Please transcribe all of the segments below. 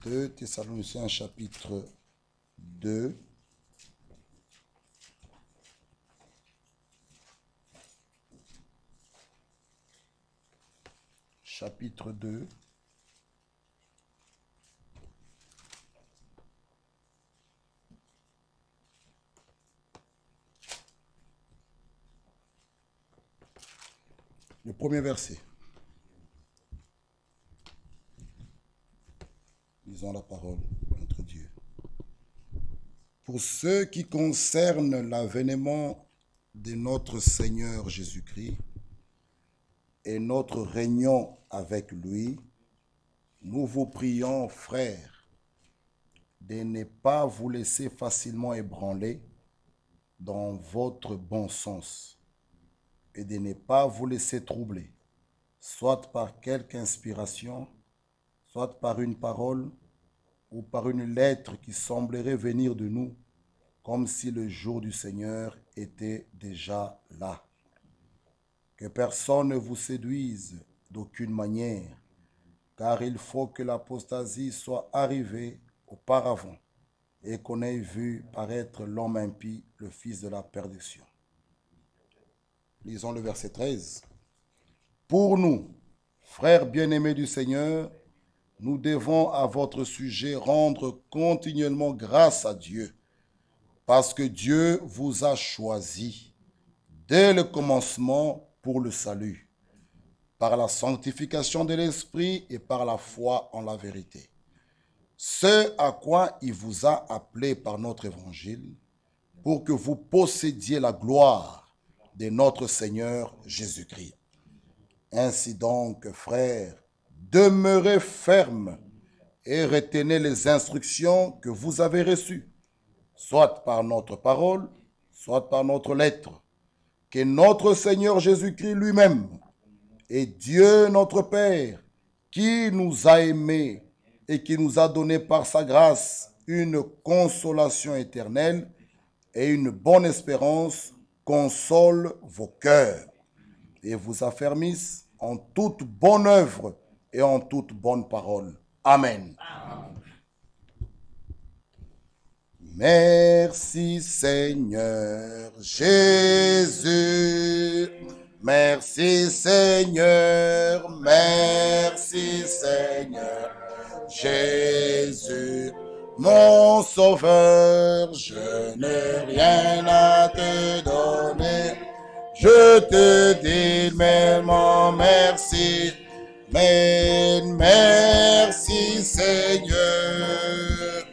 2 Thessaloniciens chapitre 2. Chapitre 2. Le premier verset. Lisons la parole de notre Dieu. Pour ce qui concerne l'avènement de notre Seigneur Jésus-Christ et notre réunion avec lui, nous vous prions, frères, de ne pas vous laisser facilement ébranler dans votre bon sens et de ne pas vous laisser troubler, soit par quelque inspiration, soit par une parole ou par une lettre qui semblerait venir de nous, comme si le jour du Seigneur était déjà là. Que personne ne vous séduise d'aucune manière, car il faut que l'apostasie soit arrivée auparavant et qu'on ait vu paraître l'homme impie, le fils de la perdition. Lisons le verset 13. Pour nous, frères bien-aimés du Seigneur, nous devons à votre sujet rendre continuellement grâce à Dieu, parce que Dieu vous a choisi dès le commencement pour le salut, par la sanctification de l'Esprit et par la foi en la vérité. Ce à quoi il vous a appelé par notre évangile, pour que vous possédiez la gloire de notre Seigneur Jésus-Christ. Ainsi donc, frères, demeurez fermes et retenez les instructions que vous avez reçues, soit par notre parole, soit par notre lettre. Que notre Seigneur Jésus-Christ lui-même et Dieu notre Père, qui nous a aimés et qui nous a donné par sa grâce une consolation éternelle et une bonne espérance, console vos cœurs et vous affermisse en toute bonne œuvre et en toute bonne parole. Amen. Amen. Merci Seigneur Jésus. Merci Seigneur. Merci Seigneur Jésus. Mon sauveur, je n'ai rien à te donner. Je te dis vraiment merci. Mais merci Seigneur.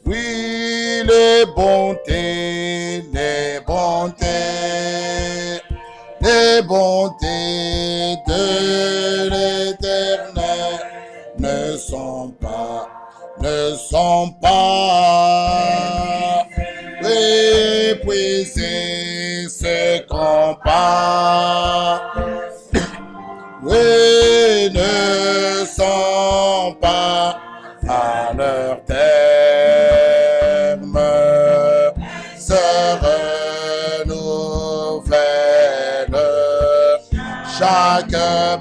Oui, les bontés, les bontés, les bontés de l'Éternel ne sont pas épuisées, ce qu'on pas. Oui, ne sont pas à leur terme, se renouvellent chaque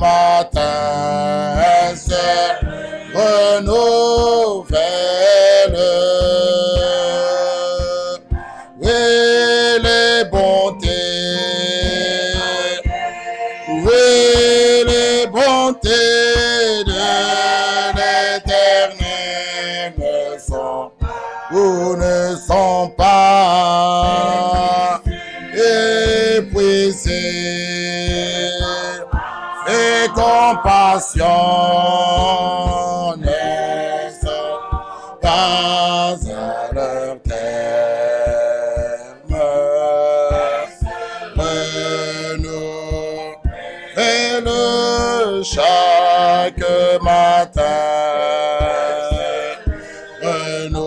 matin, se renouvellent. Oui, les bontés, oui, les bontés de l'Éternel ne sont pas épuisées. Et compassion ne sont pas à leur terme. Renouvelle chaque matin. Renouvelle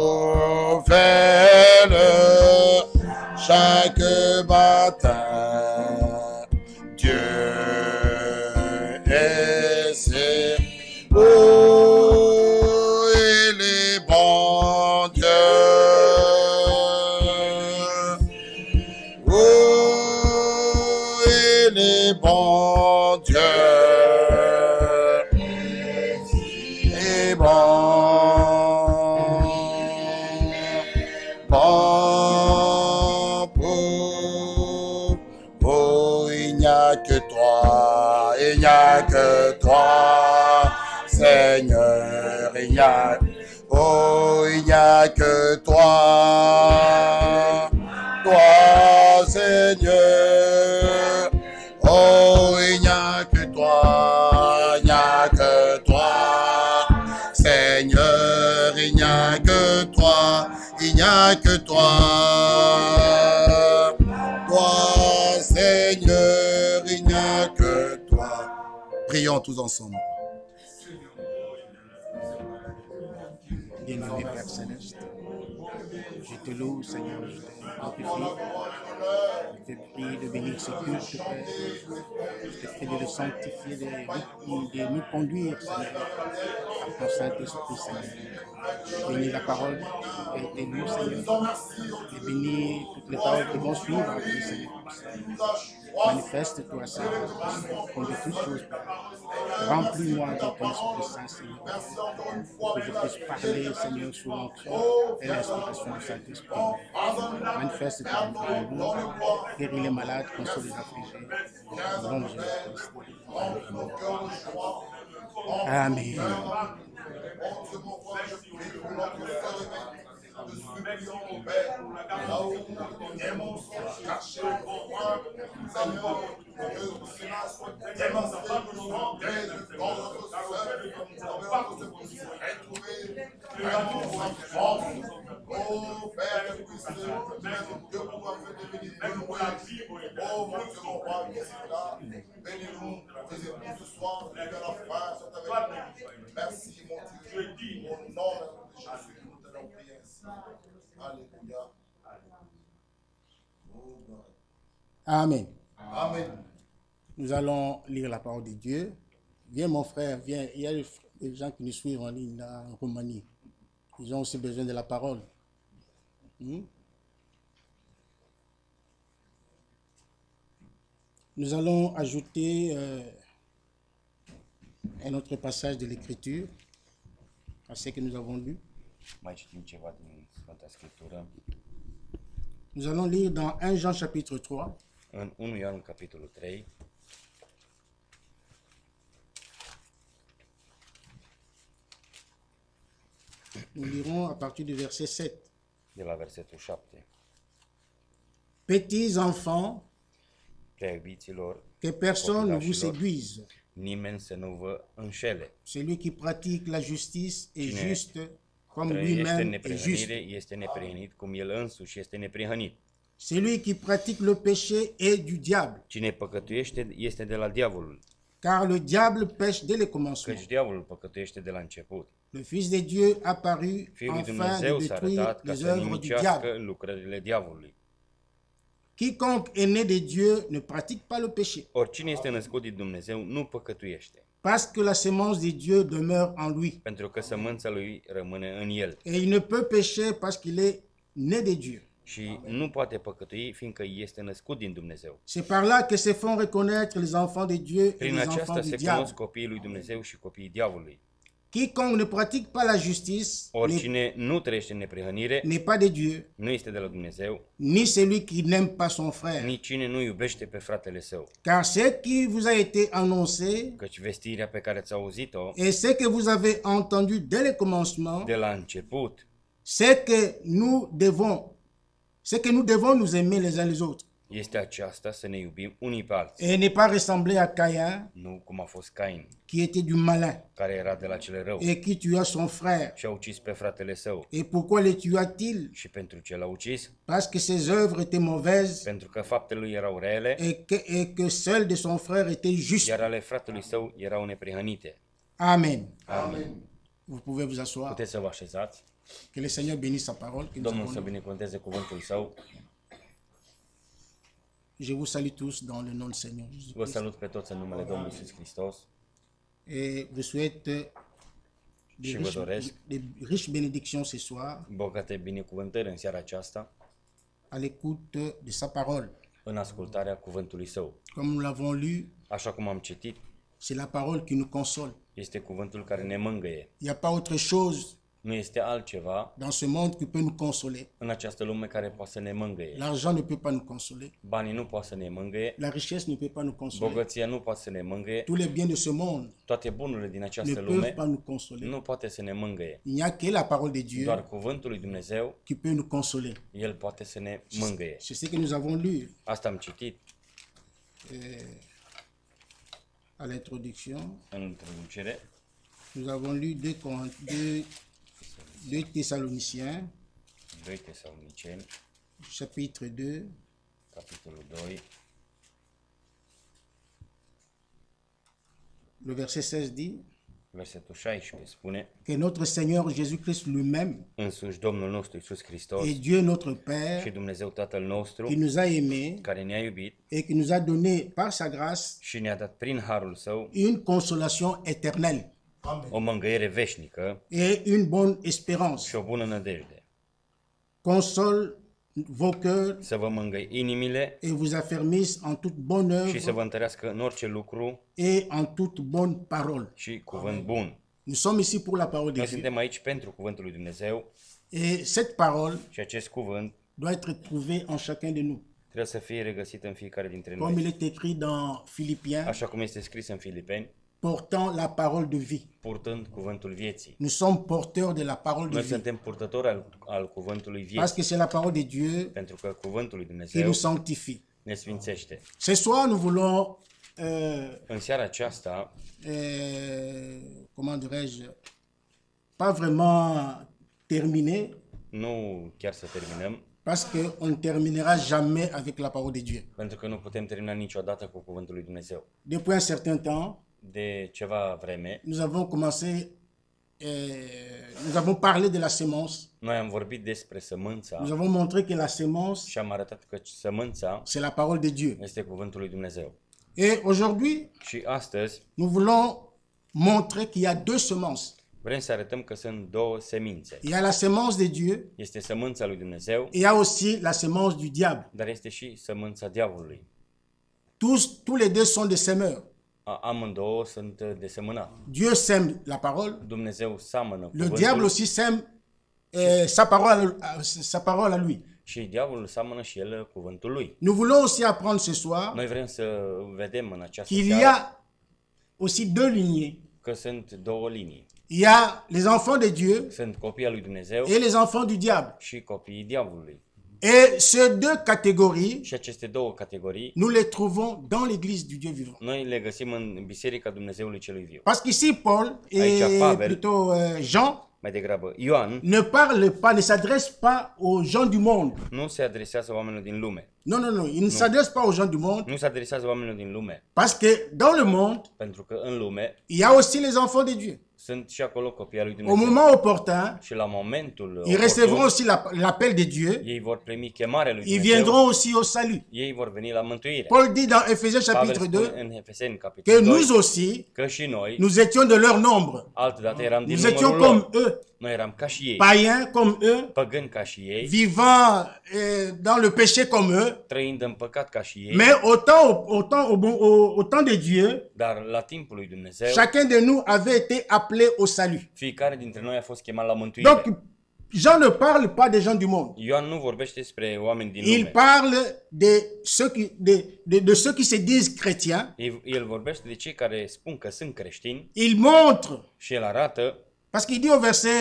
chaque matin. Dieu est c'est oh, il est bon Dieu. Oh, il est bon Dieu. Il est bon. Seigneur, il n'y a, oh, il n'y a que toi. Toi, Seigneur, oh, il n'y a que toi, il n'y a que toi. Seigneur, il n'y a que toi, il n'y a que toi. Toi, Seigneur, il n'y a que toi. Prions tous ensemble. Bien-aimé Père Céleste, je te loue, Seigneur, je te glorifie. Je te prie de bénir ce culte, Père. Je te prie de le sanctifier, de nous conduire, Seigneur, par ton Saint-Esprit, Seigneur. Bénis la parole qui a été lue, Seigneur. Et bénis toutes les paroles qui vont suivre après, Seigneur. Manifeste-toi, Seigneur, comme de toutes choses, Père. Remplis-moi de ton Esprit Saint, Seigneur, pour que je puisse parler, Seigneur, sous l'onction et l'inspiration du Saint-Esprit. Manifeste-toi en nous, guéris les malades, console les affligés. Au nom de Jésus-Christ. Amen. Oh, Père, que puisse Dieu pouvoir faire devenir de nous. Oh, mon Dieu, mon roi, qui est là. Bénis-nous, tes époux ce soir, que la fin soit avec nous. Merci, mon Dieu. Au nom de Jésus, nous t'avons prié ainsi. Alléluia. Amen. Amen. Nous allons lire la parole de Dieu. Viens, mon frère, viens. Il y a des gens qui nous suivent en ligne là, en Roumanie. Ils ont aussi besoin de la parole. Nous allons ajouter un autre passage de l'Écriture à ce que nous avons lu. Mai citim ceva din Sfânta Scriptură. Nous allons lire dans 1 Jean chapitre 3. În 1 Ioan, capitolul 3, Nous lirons à partir du verset 7. de la versetul 7. Petits enfants, Prea iubiților, que personne ne vous copilașilor, séduise. nimeni să nu vă înșele. Celui qui pratique la justice est Cine juste comme Trăiește în lui-même est juste. neprihănire, este neprihănit, cum el însuși este neprihănit. Celui qui pratique le péché est du diable, Cine păcătuiește este de la diavolul, car le diable pêche dès le commencement. căci diavolul păcătuiește de la început. Le Fils de Dieu apparu Fiul lui afin de Dumnezeu s-a détruire arătat ca les să œuvres du nimicească diable. lucrările diavolului. Quiconque est né de Dieu ne pratique pas le péché, Oricine este născut din Dumnezeu nu păcătuiește, parce que la sémence de Dieu demeure en lui. pentru că sămânța lui rămâne în el. Et il ne peut pécher parce qu'il est né de Dieu. Și nu poate păcătui, fiindcă este născut din Dumnezeu. C'est par là que se font reconnaître les enfants de Dieu et Prin les aceasta enfants du se diable. cunosc copiii lui Dumnezeu și copiii diavolului. Quiconque ne pratique pas la justice Oricine nu trăiește în neprihănire, n'est pas de Dieu, nu este de la Dumnezeu, ni celui qui n'aime pas son frère. nici cine nu iubește pe fratele său. Car ce qui vous a été annoncé Căci vestirea pe care ați auzit-o et ce que vous avez entendu dès le commencement, de la început c'est que nous devons nous aimer les uns les autres este aceasta, să ne iubim unii pe alții. et ne pas ressembler à Caïn Nu cum a fost Cain, qui était du malin care era de la cele rău et qui tua son frère. și a ucis pe fratele său. Et pourquoi le tua-t-il? Și pentru ce l-a ucis? Parce que ses œuvres étaient mauvaises Pentru că faptele lui erau rele, et que celles de son frère étaient justes. iar ale fratelui său erau neprihănite. Amen. Amin. Vous pouvez vous asseoir. Puteți să vă așezați. Que le Seigneur bénisse sa parole. que nous Domnul avons să lue. binecuvânteze cuvântul său. Je vous salue tous dans le nom du Seigneur Vă Jésus-Christ. salut pe toți în numele Domnului Iisus Hristos Et vous souhaite și vă doresc de riches bénédictions ce soir bogate binecuvântări în seara aceasta à l'écoute de sa parole. în ascultarea cuvântului său. Comme nous l'avons lu, Așa cum am citit, c'est la parole qui nous console. este cuvântul care ne mângâie. Il n'y a pas autre chose Nu este altceva dans ce monde qui peut nous consoler. în această lume care poate să ne mângâie. L'argent ne peut pas nous consoler. Banii nu poate să ne mângâie, La richesse ne peut pas nous consoler. bogăția nu poate să ne mângâie, Tous les biens de ce monde toate bunurile din ne această peuvent lume pas nous consoler. nu poate să ne mângâie. Il n'y a que la parole de Dieu Doar cuvântul lui Dumnezeu, qui peut nous consoler. El poate să ne mângâie. C'est ce que nous avons lu Asta am citit à l'introduction. în introducere. Nous avons lu 2 Thessaloniciens, 2 Tesaloniceni, chapitre 2, capitolul 2, le verset 16 dit versetul 16 spune: que notre Seigneur Jésus-Christ lui-même Însuși Domnul nostru Iisus Hristos et Dieu notre și Père Dumnezeu Tatăl qui nostru, nous a aimés care ne-a iubit et qui nous a donné par sa grâce și ne-a dat prin harul său une consolation éternelle o mângâiere veșnică et une bonne espérance. și o bună nădejde. Console vos cœurs Să vă mângâie inimile et vous affermisse en toute bonne și să vă œuvre întărească în orice lucru et en toute bonne parole. și cuvânt bun. Nous sommes ici pour la parole de Noi Dieu. suntem aici pentru cuvântul lui Dumnezeu Et cette parole și acest cuvânt doit être trouvée en chacun de nous. trebuie să fie regăsit în fiecare dintre Comme noi. il est écrit dans Philippiens, Așa cum este scris în Filipeni, portant la parole de vie. purtând cuvântul vieții. Nous sommes porteurs de la parole de Noi vie. suntem purtători al cuvântului Parce vieții, que c'est la parole de Dieu pentru că cuvântul lui qui Dumnezeu nous sanctifie. ne sfințește. Ce soir, nous voulons, În seara aceasta, comment dirais-je, pas vraiment terminer, nu chiar să terminăm, parce qu'on ne terminera jamais avec la parole de Dieu. pentru că nu putem termina niciodată cu cuvântul lui Dumnezeu. Depuis un certain temps, De ceva vreme, nous avons commencé, nous avons parlé de la sémence. noi am vorbit despre sămânța Nous avons montré que la sémence, și am arătat că sămânța c'est la parole de Dieu. este cuvântul lui Dumnezeu. Et aujourd'hui, Și astăzi nous voulons montrer qu'il y a 2 semences. vrem să arătăm că sunt două semințe. Il y a la sémence de Dieu, Este sămânța lui Dumnezeu, et il y a aussi la sémence du diable. dar este și sămânța diavolului. Tous les deux sont des semeurs. Amândouă sunt de semănat. Dieu sème la parole, Dumnezeu seamănă le diable cuvântul aussi sème sa parole à lui. și diavolul seamănă și el cuvântul lui. Nous voulons aussi apprendre ce soir Noi vrem să vedem în această qu'il y seară a aussi 2 lignées. că sunt două linii. Il y a les enfants de Dieu Sunt copiii al lui Dumnezeu et les enfants du diable. și copiii diavolului. Et ces 2 catégories, Și aceste două categorii, nous les trouvons dans l'église du Dieu vivant. noi le găsim în Biserica Dumnezeului Celui Viu. Parce qu'ici, Paul et Aici, Pavel. plutôt Jean Mai degrabă, Ioan ne parle pas, ne s'adresse pas aux gens du monde. nu se adresează oamenilor din lume. Non, non, non, il ne s'adresse pas aux gens du monde. Nu se adresează oamenilor din lume, Parce que dans le monde, pentru că în lume il y a aussi les enfants de Dieu. sunt și acolo copiii al lui Au Dumnezeu. moment opportun, Și la momentul ils recevront oportun, aussi l'appel de Dieu. ei vor primi chemarea lui Ils Dumnezeu. viendront aussi au salut. Ei vor veni la mântuire. Paul dit dans Éphésiens Pavel chapitre spune 2 în Efeseni que capitolul 2 nous aussi, că și noi, nous étions de leur nombre. altădată eram din Nous étions numărul comme lor. eux, Noi eram ca și ei, païens comme eux, păgâni ca și ei, vivant dans le péché comme eux. trăind în păcat ca și ei, Mais au temps de Dieu, dar la timpul lui Dumnezeu, chacun de nous avait été appelé au salut. fiecare dintre noi a fost chemat la mântuire. Donc, Jean ne parle pas des gens du monde. Ioan nu vorbește despre oameni din Il lume. parle de ceux qui se disent chrétiens. El vorbește de cei care spun că sunt creștini Il montre, și el arată, parce qu'il dit au verset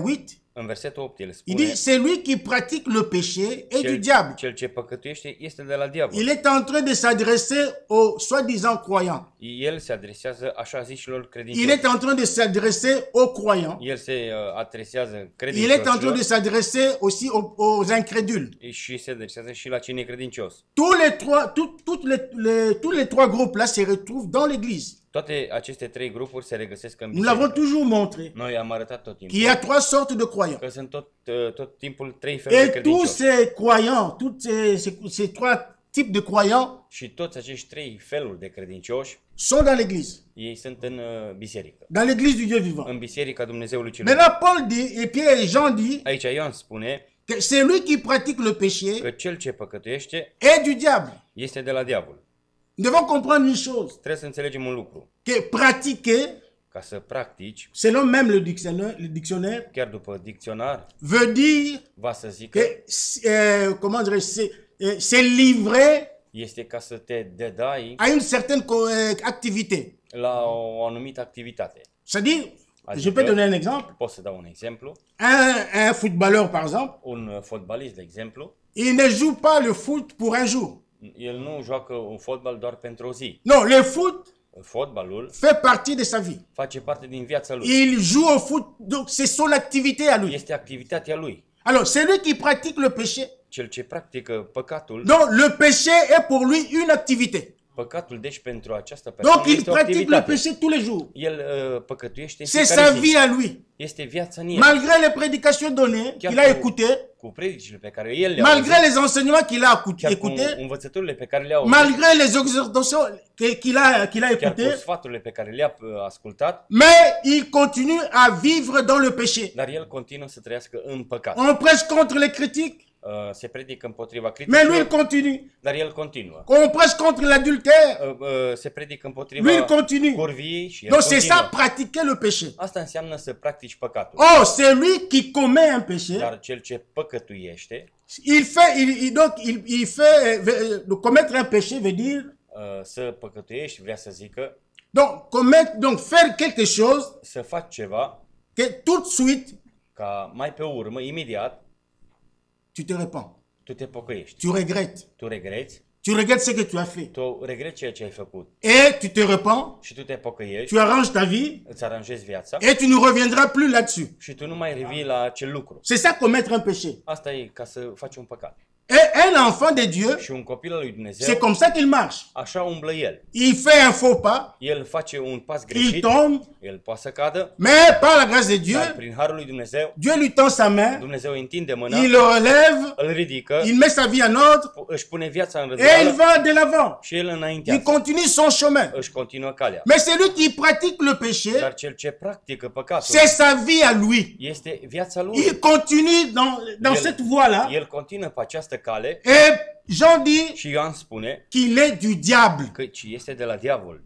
8, în versetul 8 el il spune, dit, celui qui pratique le péché est du diable. cel ce păcătuiește este de la diavol. Il est en train de s'adresser aux soi-disant croyants. El se adresează așa zișilor Il credincioși. est en train de s'adresser aux croyants. El se adresează Il est en credincioșilor train de s'adresser aussi aux incrédules. și se adresează și la cine credincios. Tous les trois groupes là se retrouvent dans l'église. Toate aceste trei grupuri se regăsesc în Nous l'avons biserică. toujours montré Noi am arătat tot qu'il timpul y a 3 sortes de croyants. că sunt tot timpul trei feluri de Et tous credincioși. ces croyants, ces 3 types de croyants Și toți acești trei feluri de credincioși, sont dans l'église. ei sunt în biserică. Dans l'église du Dieu vivant. În biserica Dumnezeului Celui Viu. Maintenant, Paul dit, et Pierre et Jean dit, Aici Ioan spune que celui qui pratique le péché că cel ce păcătuiește est du diable. este de la diavol. Nous devons comprendre une chose, Trebuie să înțelegem un lucru. que pratiquer, Că ca să practici, selon même le dictionnaire, chiar după dicționar, veut dire va să zică, que, comment dirais-je, c'est livré este ca să te dedai à une certaine activité. la o anumită activitate. C'est-à-dire, Adică, je peux donner un exemple, pot să dau un exemplu, un footballeur par exemple, un fotbalist, de exemplu, il ne joue pas le foot pour un jour. el nu joacă un fotbal doar pentru o zi. Non, le foot Fotbalul fait partie de sa vie. face parte din viața lui. Il joue au foot, donc c'est son activité à lui. Este activitatea lui. Alors, celui qui pratique le péché, Cel ce practică păcatul, donc le péché est pour lui une activité. păcatul deci pentru această persoană Donc il este o pratique le activitate. péché tous les jours. El păcătuiește în C'est sa fiecare zi. vie à lui. Este viața în el. Malgré les prédications données Chiar qu'il a écoutées, cu predicile pe care el le-a malgré auzit, les enseignements qu'il a chiar cu écoutés, învățăturile pe care le-a auzit, malgré les exhortations qu'il a chiar cu écoutées, sfaturile pe care le-a ascultat, mais il continue à vivre dans le péché. dar el continuă să trăiască în păcat. On prêche contre les critiques, Se predică împotriva mais lui il criticilor, continue. dar el continuă. On prêche contre l'adultère, Se predică lui il împotriva continue. curviei și el Donc c'est ça, continuă. pratiquer le péché. Asta înseamnă să practici păcatul. Or, celui qui commet un péché, Dar cel ce păcătuiește, il fait, commettre un péché veut dire, să păcătuiești, vrea să zică, donc faire quelque chose să faci ceva que tout de suite, ca mai pe urmă, imediat, tu te repens, tu te pocăiești. tu regrettes. Tu regreți, Tu regrettes ce que tu as fait. tu regreți ceea ce ai făcut Et tu te repens, și tu te pocăiești, tu arranges ta vie, îți aranjezi viața et tu ne reviendras plus là-dessus. și tu nu mai revii la acel lucru. C'est ça commettre un péché. Asta e ca să faci un păcat. Et un enfant de Dieu, Și un copil al lui c'est Dumnezeu, comme ça qu'il marche. așa umblă el. Il fait un faux pas, El face un pas il greșit, tombe, el poate să cadă, mais par la grâce de Dieu, dar prin harul lui Dumnezeu, Dieu lui tend sa main, Dumnezeu îi întinde mâna, il le relève, îl ridică, il met sa vie en ordre, își pune viața în et il rânduială va de l'avant. și el Il înaintează, continue son chemin. își continuă calea. Mais celui qui pratique le péché, Dar cel ce practică păcatul c'est sa vie à lui. este viața lui. Il continue dans cette voie-là. El continuă pe această cale Et Jean dit și Ioan spune qu'il est du diable. că este de la diavol.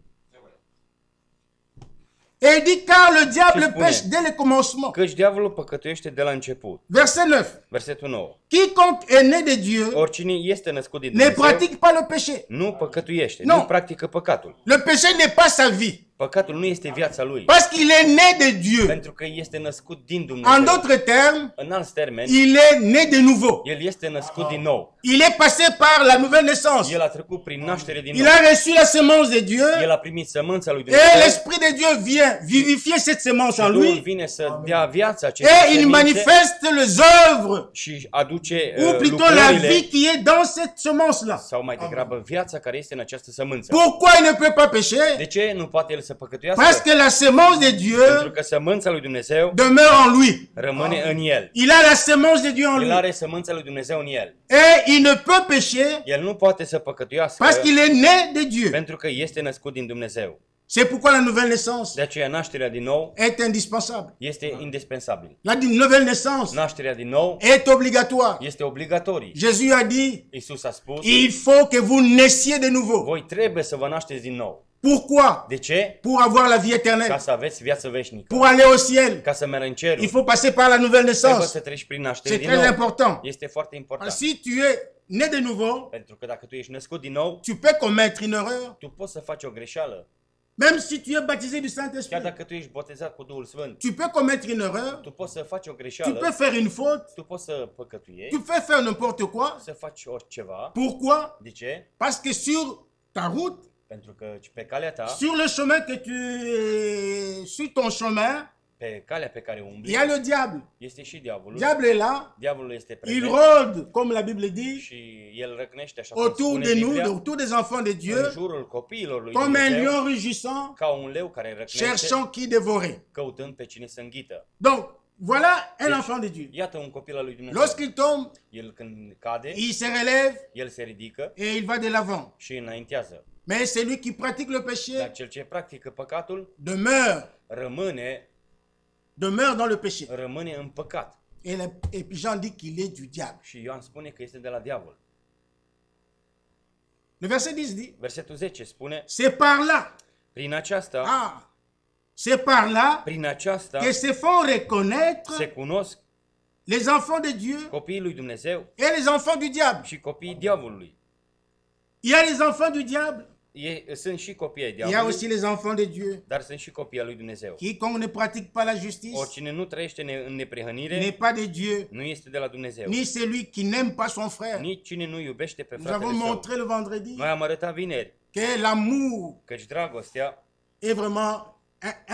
Et il dit car le diable spune? pêche dès le commencement. Căci diavolul păcătuiește de la început. Verset 9. Versetul 9. Quiconque est né de Dieu Oricine este născut din ne Dumnezeu pratique pas le péché. nu păcătuiește, Nu. nu practică păcatul. Le péché n'est pas sa vie. Păcatul nu este viața lui, Parce qu'il est né de Dieu. pentru că este născut din En Dumnezeu. d'autres termes, În alți termeni, il est né de nouveau. el este născut din nou. Il est passé par la nouvelle naissance. El a trecut prin naștere din Il nou. a reçu la semence de Dieu. El a primit sămânța lui Et Dumnezeu l'Esprit de Dieu vient vivifier cette semence și en Duhul lui. vine să dea viața Et acestei il semințe manifeste les œuvres, și aduce ou plutôt la lucrările vie qui est dans cette semence-là. sau mai degrabă viața care este în această sămânță. Pourquoi il ne peut pas pécher? De ce nu poate el să Parce păcătuiască? que la semence de Pentru Dieu că sămânța lui Dumnezeu demeure en lui. rămâne în el. Il a la semence de Dieu en El lui. are sămânța lui Dumnezeu în el. Et il ne peut pécher El nu poate să păcătuiască parce qu'il est né de Dieu. pentru că este născut din Dumnezeu. C'est pourquoi la nouvelle naissance De aceea nașterea din nou est indispensable. este indispensabil. La nouvelle naissance Nașterea din nou est obligatoire. este obligatorie. Jésus a dit, Iisus a spus, il faut que vous naissiez de nouveau. voi trebuie să vă nașteți din nou. Pourquoi? De ce? Pour avoir la vie Ca éternelle. să aveți viață veșnică. Pour aller au ciel. Ca să mergi în Il cerul. faut passer par la nouvelle Trebuie naissance. să treci prin naștere C'est din très nou. important. Este foarte important. Si tu es né de nouveau, Pentru că dacă tu ești născut din nou, tu peux commettre une erreur. tu poți să faci o greșeală. Même si tu es baptisé du Chiar Saint-Esprit, dacă tu ești botezat cu Duhul Sfânt, tu peux commettre une erreur. tu poți să faci o Tu greșeală, peux faire une faute. tu poți să păcătuiești, Tu peux faire n'importe quoi. să faci oriceva. Pourquoi? De ce? Parce que sur ta route, Pentru că pe calea ta, sur le chemin que tu sur ton chemin, pe calea pe care il y umbli, a le diable. este și diavolul. Le diable est là. Diavolul este Il prezent rôde, comme la Bible dit, și el răcnește, așa cum autour spune de nous, Biblia, autour des enfants de Dieu, în jurul copiilor lui comme un Dumnezeu, lion rugissant, ca un leu care răcnește, cherchant qui dévorer. căutând pe cine să înghită. Donc, voilà un Deci, enfant de Dieu. Iată un copil al lui Dumnezeu. Lorsqu'il tombe, El când cade, il se relève el se ridică et il va de l'avant. și înaintează. Mais celui qui pratique le péché Dar cel ce practică păcatul demeure dans le péché. rămâne în păcat. Et puis Jean dit qu'il est du diable. Și Ioan spune că este de la diavol. Le verset 10 dit, Versetul 10 spune, c'est par là. prin aceasta, C'est par là Prin aceasta que se font reconnaître se cunosc les enfants de Dieu copiii lui Dumnezeu et les enfants du diable. și copiii diavolului. Il y a les enfants du diable, Sunt și copii ai il y a diavolului, aussi les enfants de Dieu. dar sunt și copii ai lui Dumnezeu. Quiconque ne pratique pas la justice Oricine nu trăiește în n'est neprihănire, pas de Dieu, nu este de la Dumnezeu. ni celui qui n'aime pas son frère. Nici cine nu iubește pe Nous fratele avons său. montré le vendredi Noi am arătat vineri que l'amour căci dragostea est vraiment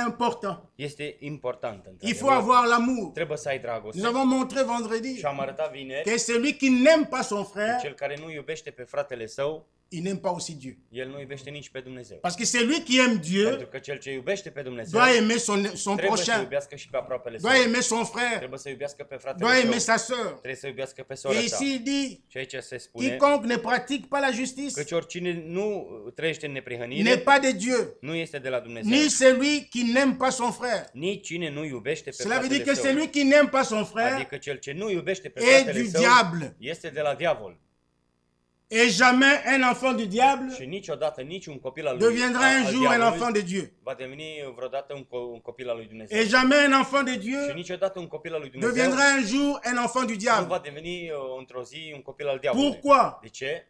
important. este importantă. Il faut într-adevăr. avoir l'amour. Trebuie să ai dragoste. Nous avons montré vendredi Și am arătat vineri que celui qui n'aime pas son că frère, cel care nu iubește pe fratele său, il n'aime pas aussi Dieu. el nu iubește nici pe Dumnezeu. Parce que celui qui aime Dieu Pentru că cel ce iubește pe Dumnezeu doit aimer son trebuie să prochain, iubească și pe aproapele său. doit aimer son frère, Trebuie să iubească pe fratele doit aimer său. sa sœur. Trebuie să iubească pe Et sora sa. ici il dit, Și aici se spune quiconque ne pratique pas la justice căci oricine nu trăiește în n'est neprihănire pas de Dieu, nu este de la Dumnezeu. ni celui qui n'aime pas son frère. Nici cine nu iubește pe Cela veut dire fratele que său. celui qui n'aime pas son frère Adică cel ce nu iubește pe est fratele du său diable. este de la diavol. Et jamais un enfant du diable Și niciodată niciun copil al lui deviendra un jour un diavolului enfant de Dieu. va deveni vreodată un copil al lui Dumnezeu. Et jamais un enfant de Și Dieu niciodată un copil al lui Dumnezeu deviendra un jour un enfant du nu diable. va deveni într-o zi un copil al diavolului. Pourquoi? De ce?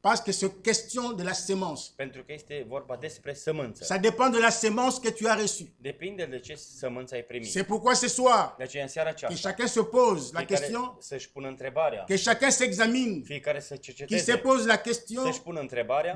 Parce que c'est question de la sémence. Pentru că este vorba despre sămânță. Ça dépend de la sémence que tu as reçue. Depinde de ce sămânță ai primit. C'est pourquoi ce soir, De aceea în seara que aceasta chacun se pose la fiecare question, să-și pună întrebarea, que chacun s'examine, fiecare să qui se cerceteze, pose la question să-și pună întrebarea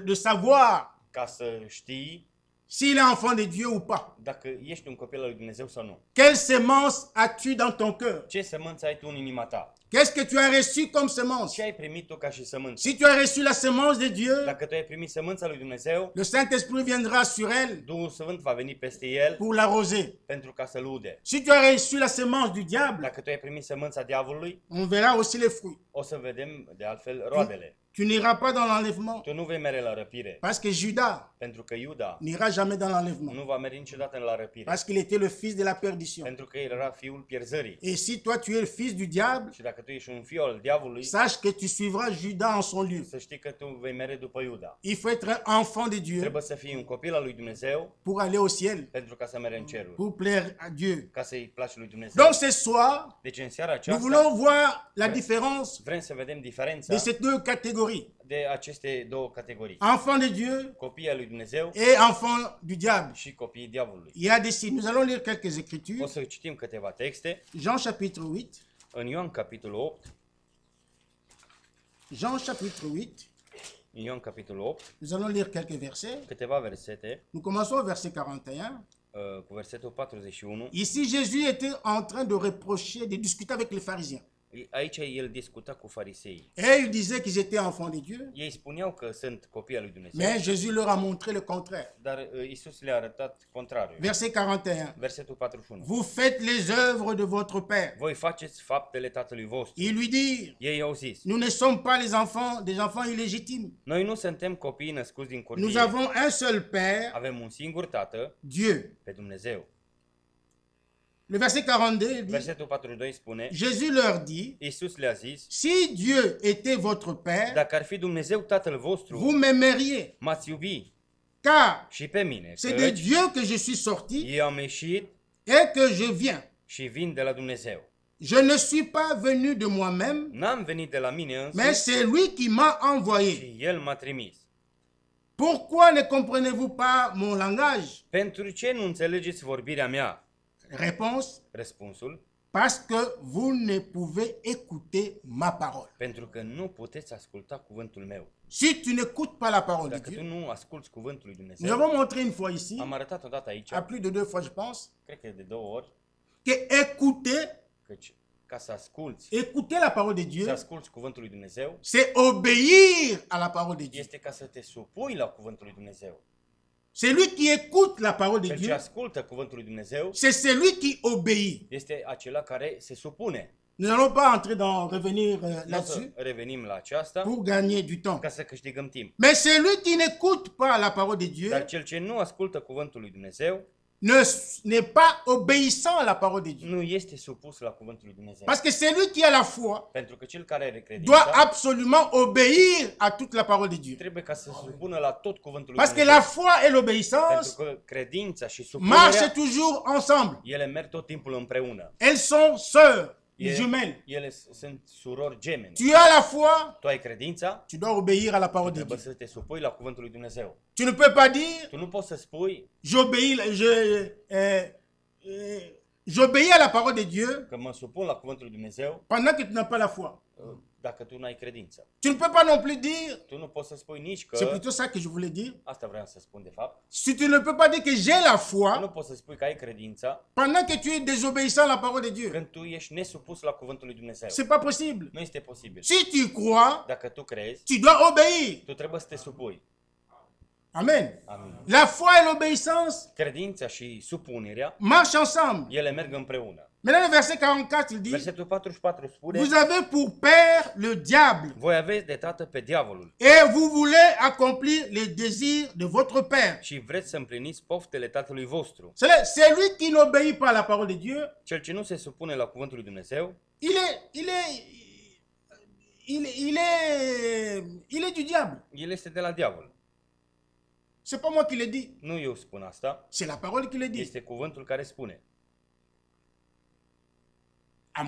de savoir ca să știi s'il est enfant de Dieu ou pas. dacă ești un copil al lui Dumnezeu sau nu. Quelle sémence as-tu dans ton cœur? Ce sămânță ai tu în inima ta? Qu'est-ce que tu as reçu comme sémence? Ce ai primit tu ca și sămânță? Si tu as reçu la sémence de Dieu, Dacă tu ai primit sămânța lui Dumnezeu, le Saint-Esprit viendra sur elle Duhul Sfânt va veni peste el pour l'arroser. pentru ca să-l ude. Si tu as reçu la sémence du diable, Dacă tu ai primit sămânța diavolului, on verra aussi les fruits. o să vedem de altfel roadele. Tu n'iras pas dans l'enlèvement. Tu nu vei merge la răpire, Parce que Judas pentru că Iuda n'ira jamais dans l'enlèvement. nu va merge niciodată la răpire, Parce qu'il était le fils de la perdition. pentru că el era fiul pierzării. Et si toi tu es le fils du diable, Și dacă tu ești un fiu al diavolului, sache que tu suivras Judas en son lieu. să știi că tu vei merge după Iuda. Il faut être un enfant de Dieu Trebuie să fii un copil al lui Dumnezeu pour aller au ciel, pentru ca să mergi în cerul, pour plaire à Dieu. ca să-i placi lui Dumnezeu. Donc ce soir, Deci în seara nous aceasta voulons voir la différence vrem să vedem diferența de ces deux catégories. de aceste două categorii. Enfant de Dieu Copiii al lui Dumnezeu et enfant du diable. și copiii diavolului. Il y a des signes. Nous allons lire quelques O écritures. să citim câteva texte. Jean chapitre 8. În Ioan capitolul 8, Jean chapitre 8. în Ioan capitolul 8, Nous allons lire quelques versets. câteva versete, Nous commençons au verset 41. cu versetul 41. Ici, Jésus était en train de reprocher, de discuter avec les pharisiens. Aici el discuta cu farisei. Et il disait qu'ils étaient enfants de Dieu. Ei spuneau că sunt copii al lui Dumnezeu, Mais Jésus leur a montré le contraire. dar Isus le-a arătat contrariul. Verset 41. Versetul 41. Vous faites les œuvres de votre Père. Voi faceți faptele tatălui vostru. Ils lui dirent, Ei au zis, nous ne sommes pas les enfants, des enfants illégitimes. noi nu suntem copii născuți din Nous curvie. avons un seul Père, Avem un singur tată, Dieu. pe Dumnezeu. Le verset 42, il dit, Versetul 42 spune, Jésus leur dit, Isus le-a zis, si Dieu était votre Père, dacă ar fi Dumnezeu tatăl vostru, vous m'aimeriez, m-ați iubi car și pe mine, c'est de căci Dieu que je suis sorti eu am ieșit et que je viens. și vin de la Dumnezeu. Je ne suis pas venu de moi-même, N-am venit de la mine mais însă, c'est lui qui m'a envoyé. și El m-a trimis. Pourquoi ne comprenez-vous pas mon langage? Pentru ce nu înțelegeți vorbirea mea? Réponse, Răspunsul, parce que vous ne pouvez écouter ma parole. pentru că nu puteți asculta cuvântul meu. Si tu n'écoutes pas la parole de Dacă tu Dieu, nu asculți cuvântul lui nous Dumnezeu, avons montré une fois ici, am arătat odată aici, à plus de 2 fois je pense, cred că de 2 ori, que écouter, căci ca să asculți, écouter la parole de să Dieu, asculți cuvântul lui Dumnezeu, c'est obéir à la parole de Dieu. este ca să te supui la cuvântul lui Dumnezeu. Celui qui écoute la parole de Cel ce Dieu, ascultă cuvântul lui Dumnezeu c'est celui qui obéit. este acela care se supune. Nous n'allons pas entrer dans, revenir Nu o là-dessus să revenim la aceasta pour gagner du temps. ca să câștigăm timp. Mais celui qui n'écoute pas la parole de Dieu, Dar cel ce nu ascultă cuvântul lui Dumnezeu n'est pas obéissant à la parole de Dieu. nu este supus la cuvântul lui Dumnezeu. Parce que celui qui a la foi Pentru că cel care are doit credința absolument obéir à toute la parole de Dieu. trebuie ca să se supună la tot cuvântul lui Parce que Dumnezeu. la foi et l'obéissance Pentru că credința și marchent supunerea, toujours ensemble. ele merg tot timpul împreună. Elles sont sœurs, jumelles. Ele sunt surori gemene. Tu as la foi, Tu ai credința, tu dois obéir à la parole de trebuie Dieu. să te supui la cuvântul lui Dumnezeu. Tu ne peux pas dire, Tu nu poți să spui j'obéis à la parole de Dieu că mă supun la cuvântul lui Dumnezeu pendant que tu n'as pas la foi. dacă tu nu ai credință. Tu ne peux pas non plus dire, Tu nu poți să spui nici c'est că, plutôt ça que je voulais dire, asta vreau să spun de fapt, si tu ne peux pas dire que j'ai la tu nu foi poți să spui că ai credința pendant que tu es désobéissant à la parole de Dieu. când tu ești nesupus la cuvântul lui Dumnezeu. C'est pas possible. Nu este posibil. Si tu crois, Dacă tu crezi, tu dois obéir. tu trebuie să te supui. Amen. Amin. La foi et l'obéissance Credința și supunerea, marchent ensemble. ele merg împreună. Maintenant, le verset 44, il dit, Versetul 44 spune: vous avez pour père le diable voi aveți de tată pe diavolul et vous voulez accomplir les désirs de votre père. și vreți să împliniți poftele tatălui vostru. Celui qui n'obéit pas à la parole de Dieu, Cel ce nu se supune la cuvântul lui Dumnezeu, il est du diable. el este de la diavol. C'est pas moi qui le dis, Nu eu spun asta, c'est la parole qui le dit. este cuvântul care spune. À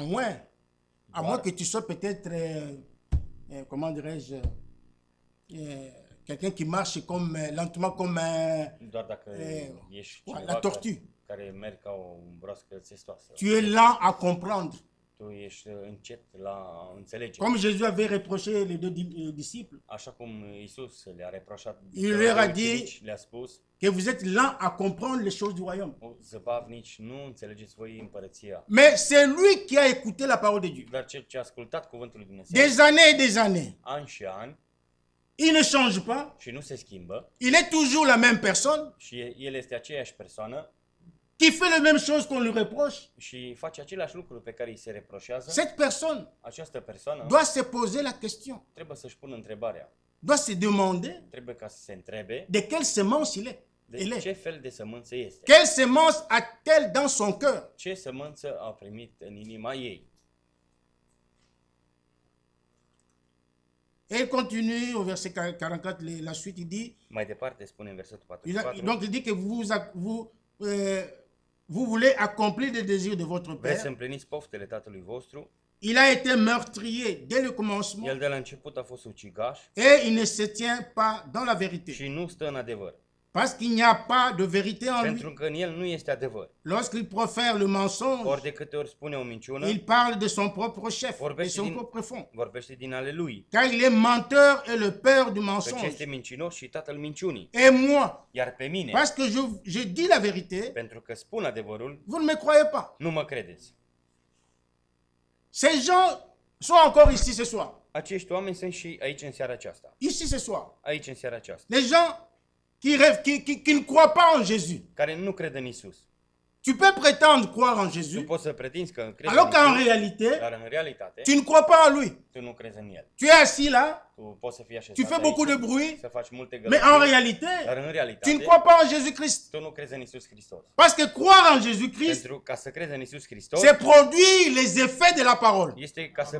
moins que tu sois peut-être, comment dirais-je, quelqu'un qui marche comme lentement comme Doar dacă ești la cineva tortue. care merg ca o broască țestoasă. Tu es lent à comprendre. Tu ești încet la înțelegere. Comme Jésus avait reproché les deux disciples, Așa cum Iisus le-a reproșat, Il leur a ucenici, dit- le-a spus: que vous êtes lent à comprendre les choses du royaume. zăbavnici, nu înțelegeți voi împărăția. Mais c'est lui qui a écouté la parole de Dieu. Dar cel ce a ascultat cuvântul lui Dumnezeu, Des années et des années. ani și ani, Il ne change pas. și nu se schimbă, Il est toujours la même personne și el este aceeași persoană qui fait les mêmes choses qu'on lui reproche. și face aceleași lucruri pe care îi se reproșează, Cette personne această persoană doit se poser la question, trebuie să-și pună întrebarea. doit se demander Trebuie ca să se întrebe de quelle semence il est. de ce fel de sămânță este. Quelle semence a-t-elle dans son cœur? Ce sămânță a primit în inima ei. Et il continue au verset 44, la suite, il dit, Mai departe spune în versetul donc 44, il dit que vous voulez accomplir les désirs de votre vreți să père. împliniți poftele tatălui vostru. Il a été meurtrier dès le commencement El de la început a fost ucigaș et il ne se tient pas dans la vérité. și nu stă în adevăr. Parce qu'il n'y a pas de vérité en lui. Pentru că în el nu este adevăr. Lorsqu'il profère le mensonge, Ori de câte ori spune o minciună, il parle de son propre chef, de vorbește son din, propre fond. vorbește din ale lui. Car il est menteur et le père du Căci mensonge. este mincinos și tatăl minciunii. Et moi, Iar pe mine, parce que je dis la vérité, pentru că spun adevărul, vous ne me croyez pas. nu mă credeți. Ces gens sont encore ici ce soir. Acești oameni sunt și aici în seara aceasta. Ici ce soir. Aici în seara aceasta. Les gens qui rêvent, qui ne croient pas en Jésus. Care nu cred în Isus. Tu peux prétendre croire en Tu Jésus, poți să pretinzi că crezi alors în qu'en Isus, réalité, dar în realitate, tu ne crois pas en lui. tu nu crezi în El. Tu es assis là, Tu poți să fii așezat tu fais beaucoup de aici, bruit, să faci multe mais en gălăgii, réalité, dar în tu ne realitate, crois pas en Jésus-Christ. tu nu crezi în Isus Hristos. Parce que croire en Jésus-Christ, Pentru ca să crezi în Isus Hristos, c'est produire les effets de la parole. este ca să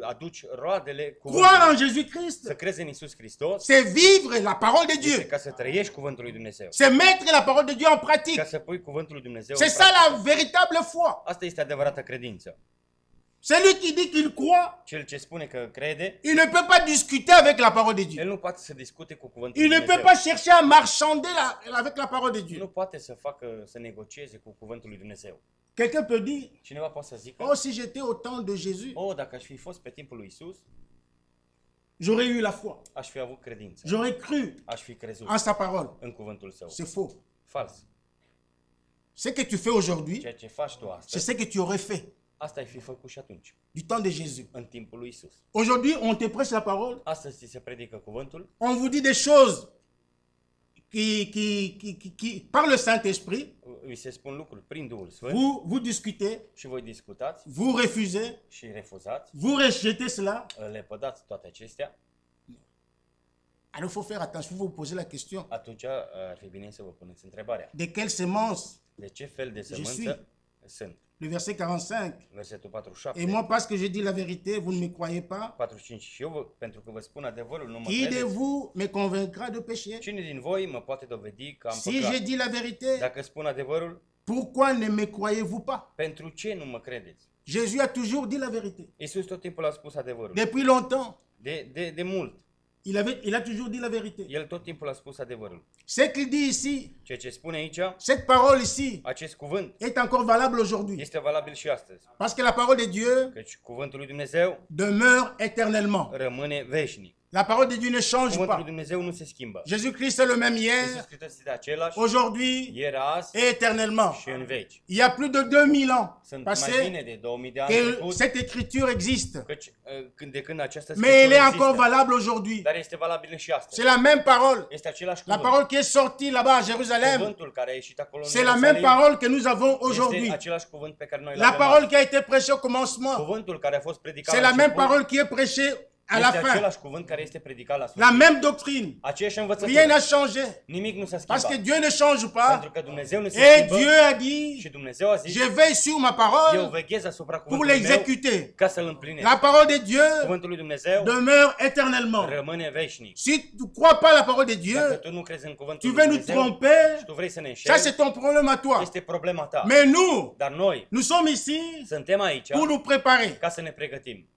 aduci roadele Croire en cuvântului. Jésus-Christ, Să crezi în Isus Hristos, c'est vivre la parole de este Dieu. ca să trăiești cuvântul lui Dumnezeu. C'est mettre la parole de Dieu en pratique. Ca să pui cuvântul lui Dumnezeu C'est în ça practică. la véritable foi. Asta este adevărata credință. Celui qui dit qu'il croit, Cel ce spune că crede, il ne peut pas discuter avec la parole de el Dieu. nu poate să discute cu cuvântul Il lui ne peut Dumnezeu. pas chercher à marchander avec la parole de Nu Dieu. poate să negocieze cu cuvântul lui Dumnezeu. Quelqu'un peut dire, Cineva poate să zică: oh, si j'étais au temps de Jésus, dacă aș fi fost pe timpul lui Isus, j'aurais eu la foi. aș fi avut credință. J'aurais cru Aș fi crezut en sa parole. în cuvântul său. C'est faux. Fals. Ce que tu fais aujourd'hui, Ceea ce faci tu c'est astăzi, ce que tu aurais fait asta ai fi făcut și atunci, du temps de Jésus. în timpul lui Isus. Aujourd'hui, on te prêche la parole, Astăzi ți se predică cuvântul, on vous dit des choses qui par le Saint-Esprit, îi se spun lucruri prin Duhul Sfânt vous discutez, și voi discutați vous refusez, și refuzați, vous rejetez cela, le pădați toate acestea Alors il faut faire attention, vous vous posez la question. atunci ar fi bine să vă puneți întrebarea. De quelle semence? De ce fel de suis. sămânță sunt? Le verset 45. Versetul 47. Et moi, parce que je dis la vérité, vous ne me croyez pas. 45. Și eu, pentru că vă spun adevărul, nu mă Qui de credeți. vous me convaincra de péché? Cine din voi mă poate dovedi că am Si je păcat? dis la vérité, Dacă spun adevărul, pourquoi ne me croyez-vous pas? pentru ce nu mă credeți? Jésus a toujours dit la vérité. Iisus tot timpul a spus adevărul. Depuis longtemps, De mult. il a toujours dit la vérité. El tot timpul a spus adevărul. Ce qu'il dit ici, Ceea ce spune aici, cette parole ici, acest cuvânt est encore valable aujourd'hui. este valabil și astăzi. Parce que la parole de Dieu Căci cuvântul lui Dumnezeu demeure éternellement. rămâne veșnic. La parole de Dieu ne change Cuvântul lui pas. Dumnezeu nu se schimbă. Jésus-Christ est le même Iisus hier, Hristos este același aujourd'hui ieri, azi et éternellement. și în veci. Il y a plus de 2000 ans Sunt mai passés bine de 2000 de ani que trecut, cette écriture existe. căci de când această Mais elle scriptură est encore există. valable aujourd'hui. Dar este valabil și astăzi. C'est la même parole. Este același La cuvânt. parole qui est sortie là-bas à Jérusalem, Cuvântul care a ieșit acolo în c'est la même Ierusalim parole que nous avons este aujourd'hui. același cuvânt pe care noi La l-avem parole azi. qui a été prêchée au commencement, Cuvântul care a fost predicat c'est la la même început parole qui est prêchée à la este fin. același cuvânt care este predicat la La sfârșit. même doctrine. Aceeași învățătură. Rien n'a changé. Nimic nu s-a Parce que schimbat. Dieu ne change pas. Pentru că Dumnezeu nu se Et schimbă Dieu a dit, și Dumnezeu a zis, je veille sur ma eu parole veghez asupra pour cuvântului meu l'exécuter. ca să-l împlinesc. La parole de Dieu Cuvântul lui Dumnezeu demeure éternellement. rămâne veșnic. Si tu ne crois pas la parole de Dacă Dieu, tu nu crezi în cuvântul tu lui veux nous Dumnezeu tromper, și tu vrei să ne ça înșeli, c'est ton problème à toi. este problema ta. Mais nous, Dar noi nous sommes ici suntem aici pour nous préparer. ca să ne pregătim.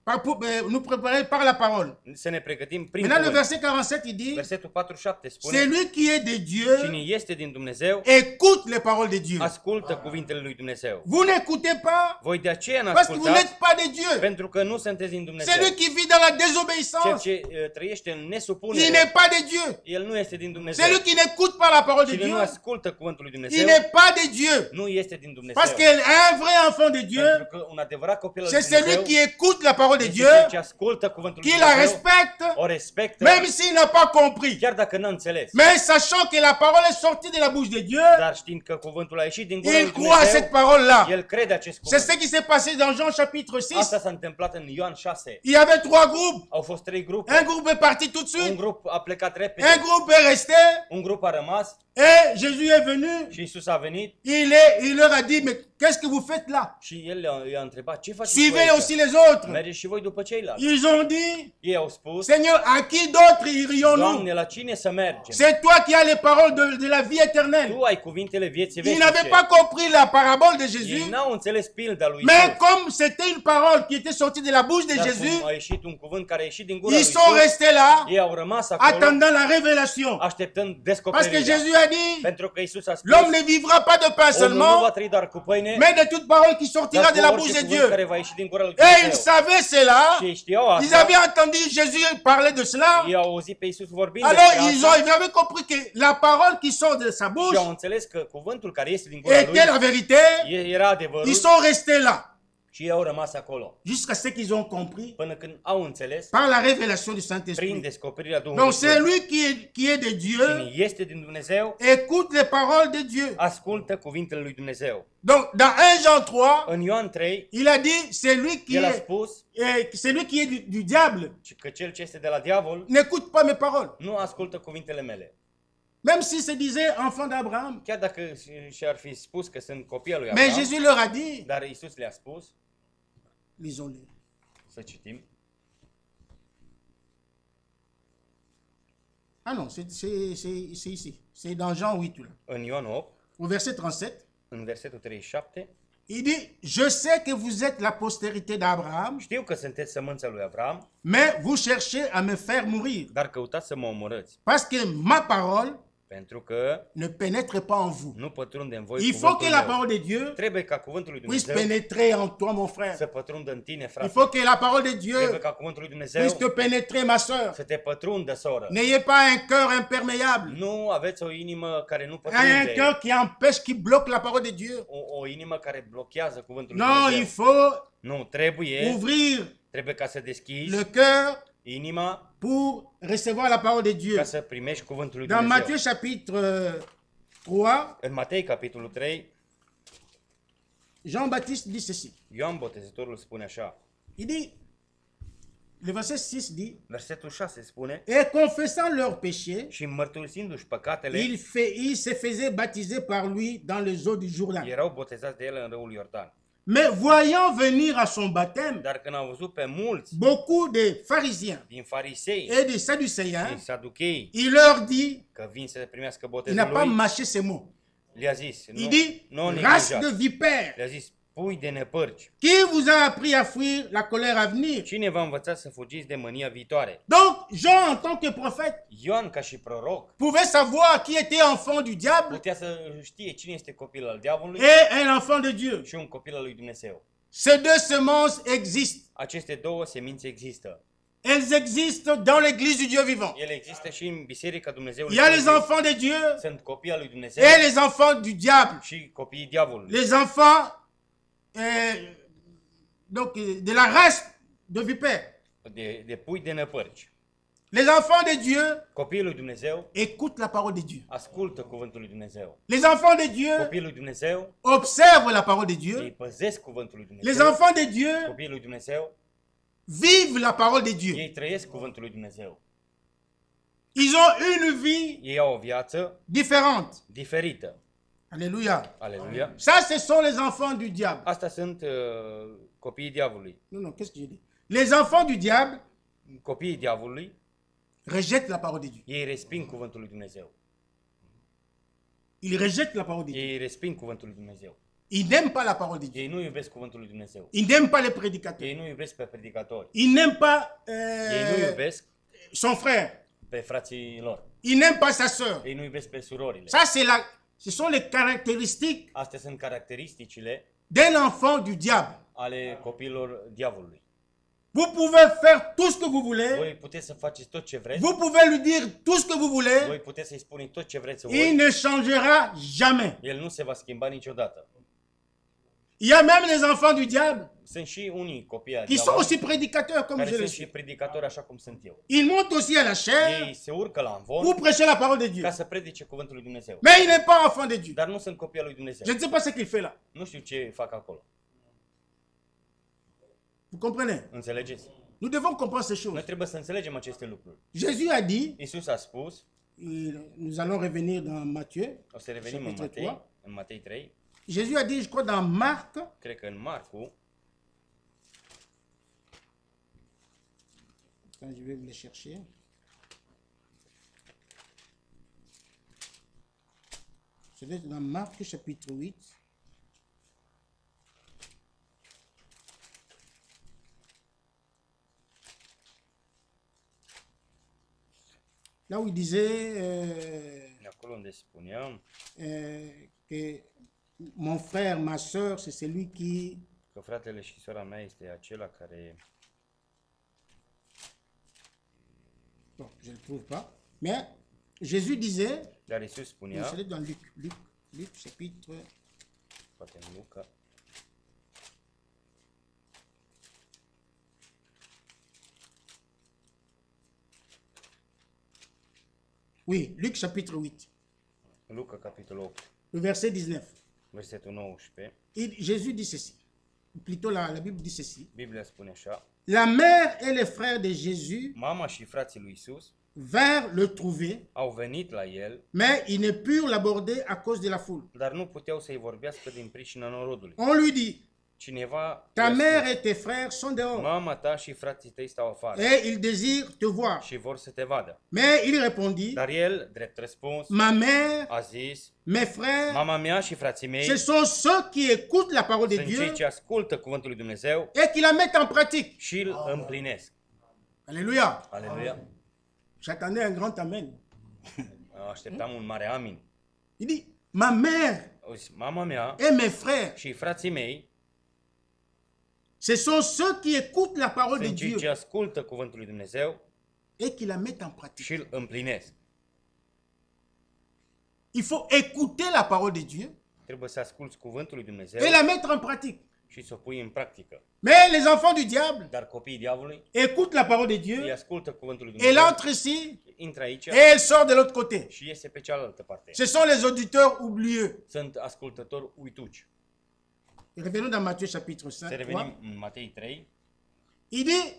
Nous préparer par la parole. Să ne pregătim prin Maintenant, le cuvânt. verset 47, il dit, Versetul 47 spune, celui qui est de Dieu cine este din Dumnezeu, écoute les paroles de Dieu. ascultă cuvintele lui Dumnezeu. Vous n'écoutez pas Voi de aceea parce que vous n-ascultați, n'êtes pas de Dieu. pentru că nu sunteți din Dumnezeu. Celui qui vit dans la Cel désobéissance, ce trăiește în il nesupunere, n'est pas de Dieu. el nu este din Dumnezeu. Celui qui n'écoute pas la parole de Cine Dieu, nu ascultă cuvântul lui il Dumnezeu, n'est pas de Dieu. nu este din Dumnezeu. Parce qu'un vrai enfant de Dieu, Pentru că un adevărat copil al lui c'est celui Dumnezeu qui écoute la parole de este Dieu, cel ce ascultă cuvântul lui qui la Dumnezeu, respecte, o respectă, même s'il n'a pas compris. chiar dacă n-a înțeles. Mais sachant que la parole est sortie de la bouche de Dieu, Dar știind că cuvântul a ieșit din gura il lui croit à cette Dumnezeu, parole-là. el crede acest C'est ce cuvânt. qui s'est passé dans Jean chapitre 6. Asta s-a întâmplat în Ioan 6. Il y avait 3 groupes. Au fost 3 grupuri. Un groupe est parti tout de Un suite. grup a plecat repede, Un groupe est resté. un grup a rămas Et Jésus est venu. și Iisus a venit Il leur a dit, mais qu'est-ce que vous faites là? și el i-a întrebat, ce faceți Suivez voi aussi aici? les autres. Mergeți și voi după ceilalți. Ils ont dit, Ei au spus, Seigneur, à qui d'autre irions-nous? Doamne, la cine să mergem? C'est toi qui as les paroles de la vie éternelle. Tu ai cuvintele vieții Ils n'avaient veșnice. pas compris la parabole de Jésus. Ei n-au înțeles pilda lui Mais Iisus. comme c'était une parole qui était sortie de la bouche de Dar Jésus, cum a ieșit un cuvânt care a ieșit din gura lui ils sont Iisus, restés là, ei au rămas acolo, attendant la révélation. așteptând Parce que descoperirea. Jésus a dit, Pentru că Iisus a spus, l'homme ne vivra pas de pain omul nu va seulement, trăi doar cu pâine, mais de toute parole qui sortira dar de cu la orice bouche de cuvânt Dieu. care va ieși din gura lui Et ils Dumnezeu. savaient cela, Și ei știau ils asta, avaient entendu Jésus parler de cela, ei au auzit pe Iisus vorbind alors despre ils asta avaient compris que la parole qui sort de sa și bouche au înțeles că cuvântul care este din gura lui était la vérité. era adevărul Ils sont restés là, și ei au rămas acolo. jusqu'à ce qu'ils ont compris Până când au înțeles, par la révélation du prin Saint-Esprit. descoperirea Duhului Donc Sfânt. c'est lui qui est de Dieu, Cine este din Dumnezeu, écoute les paroles de Dieu. ascultă cuvintele lui Dumnezeu. Donc dans 1 Jean 3, În Ioan 3, il a dit, c'est lui qui el a est, spus celui qui est du diable, că cel ce este de la diavol n'écoute pas mes paroles. nu ascultă cuvintele mele. Même si se disait enfant d'Abraham. Chiar dacă și-ar fi spus că sunt copii al lui Mais Abraham, Jésus leur a dit, dar Iisus le-a spus, lisons-le. să citim, Ah non, c'est ici. C'est dans Jean 8, là. în Ioan 8, Au verset 37. în versetul 37, Il dit, je sais que vous êtes la postérité d'Abraham, știu că sunteți sămânța lui Abraham, mais vous cherchez à me faire mourir. dar căutați să mă omorâți, Parce que ma parole pentru că ne pénètre pas en vous. nu pătrunde în voi Il faut cuvântul que la meu. parole de Dieu Trebuie ca cuvântul lui puisse Dumnezeu pénétrer en toi, mon frère. să pătrundă în tine, Il frate. faut que la parole de Dieu Trebuie ca cuvântul lui puisse Dumnezeu te pénétrer, ma soeur. să te pătrundă, soră. N'ayez pas un cœur imperméable. Nu aveți o inimă care nu Un pătrunde, cœur qui empêche, qui bloque la parole de Dieu. o inimă care blochează cuvântul lui Non, il Dumnezeu. faut Nu, trebuie ouvrir ca să deschizi le cœur inima pour recevoir la parole de Dieu. ca să primești cuvântul lui Dans Dumnezeu. Matthieu chapitre 3, În Matei, capitolul 3, Jean-Baptiste dit ceci. Ioan Botezătorul spune așa, Il dit, Le verset 6 dit, Versetul 6 spune, et confessant leurs péchés, și mărturisindu-și păcatele, ils se faisaient baptiser par lui dans les eaux du Jourdain. erau botezați de el în râul Iordan. Mais voyant venir à son baptême Dar când au văzut pe mulți beaucoup de pharisiens din farisei et de și sadducéens, saduchei il leur dit, că vin să primească il botezul n'a pas lui, mâché ces mots. le-a zis, Il dit, nu race de neglijați. vipères, Le-a zis, pui de nepărci. qui vous a appris à fuir la colère à venir? Cine v-a învățat să fugiți de mânia viitoare? Donc, Jean, en tant que prophète, Ioan, ca și proroc, pouvait savoir qui était enfant du diable putea să știe cine este copil al diavolului et un enfant de Dieu. și un copil al lui Dumnezeu. Ces deux semences existent. Aceste două semințe există. Elles existent dans l'église du Dieu vivant. Ele există și în Biserica Dumnezeului. Il y a les enfants de Dieu Sunt copii al lui Dumnezeu et les enfants du diable. și copiii diavolului. Les enfants de la race de vipères. De pui de năpărci. Les enfants de Dieu Copiii lui Dumnezeu écoutent la parole de Dieu. ascultă cuvântul lui Dumnezeu. Les enfants de Dieu Copiii lui Dumnezeu observent la parole de Dieu. ei păzesc cuvântul lui Les Dumnezeu. enfants de Dieu Copiii lui Dumnezeu vivent la parole de Dieu. ei trăiesc cuvântul lui Dumnezeu. Ils ont une vie Ei au o viață différente. diferită. Alléluia. Aleluia. Ça, ce sont les enfants du diable. Asta sunt copiii diavolului. Non, qu'est-ce que j'ai dit? Les enfants du diable Copiii diavolului, rejettent la parole de Dieu. ei resping cuvântul lui Dumnezeu. Ils rejettent la parole de Dieu. Ei resping cuvântul lui Dumnezeu. Ils n'aiment pas la parole de Dieu. Ei nu iubesc cuvântul lui Dumnezeu. Ils n'aiment pas les prédicateurs. Ei nu iubesc pe predicatori. Ils n'aiment pas Ei nu iubesc son frère. pe frații lor. Ils n'aiment pas sa sœur. Ei nu iubesc pe surorile. Ça, ce sont les caractéristiques Astea sunt caracteristicile d'un enfant du diable. ale copiilor diavolului. Vous pouvez faire tout ce que vous voulez. Voi puteți să faceți tot ce vreți. Vous pouvez lui dire tout ce que vous voulez. Voi puteți să-i spuneți tot ce vreți Il voi. ne changera jamais. El nu se va schimba niciodată. Il y a même les enfants du diable Sunt și unii copii ai qui sont diavolului aussi prédicateurs comme care je le sunt și suis. predicatori așa cum sunt eu. Ils montent aussi à la chair Ei se urcă la învon pour prêcher la parole de Dieu. ca să predice cuvântul lui Dumnezeu. Mais il n'est pas enfant de Dieu. Dar nu sunt copii al lui Dumnezeu. Je ne sais pas ce qu'il fait là. Nu știu ce fac acolo. Vous comprenez? Înțelegeți? Nous devons comprendre ces Noi choses. trebuie să înțelegem aceste lucruri. Jésus a dit, Iisus a spus, nous allons revenir dans Matthieu, o să revenim în chapitre 3. Matei, în Matei 3, Jésus a dit, je crois dans Marc, cred că în Marcu, quand je vais vous les chercher. C'est dans Marc chapitre 8. Là où il disait acolo unde spuneam que mon frère, ma soeur, c'est celui qui... că fratele și sora mea este acela care... Bon, je ne le trouve pas. Mais Jésus disait, Dar Iisus spunea, c'est dans Luc chapitre... poate în Luca, Oui, Luc chapitre 8, Luca capitolul 8, le verset 19. versetul 19, Jésus dit ceci. Plutôt la Bible dit ceci. Biblia spune așa, La mère et les frères de Jésus mama și frații lui Iisus vinrent le trouver, au venit la el, mais ils ne purent l'aborder à cause de la foule. dar nu puteau să-i vorbească din pricina norodului. On lui dit, Cineva ta i-a mère spus, et tes frères sont dehors mama ta și frații tăi stau afară et ils désirent te voir. și vor să te vadă. Mais il répondit, Dar el, drept răspuns, ma mère, a zis, mes frères, mama mea și frații mei ce sont ceux qui écoutent la parole de sunt Dieu cei ce ascultă cuvântul lui Dumnezeu et qui la mettent en pratique. și îl împlinesc. Alléluia. Aleluia! J'attendais un grand amen. Așteptam un mare amin. Il dit, ma mère Auzi, mama mea et mes frères, și frații mei ce sont ceux qui écoutent la parole de sunt cei Dieu ce ascultă cuvântul lui Dumnezeu et qui la mettent en pratique. și îl împlinesc. Il faut écouter la parole de Dieu Trebuie să asculți cuvântul lui Dumnezeu et la mettre en pratique. și să o pui în practică. Mais les enfants du diable Dar copiii diavolului écoutent la parole de îi Dieu, ascultă cuvântul lui elle Dumnezeu, entre ici intră aici et elle sort de l'autre côté. și iese pe cealaltă parte. Ce sont les auditeurs oublieux. Sunt ascultători uituci. Revenons dans Matthieu chapitre Să 5. revenim în Matei 3. Il dit,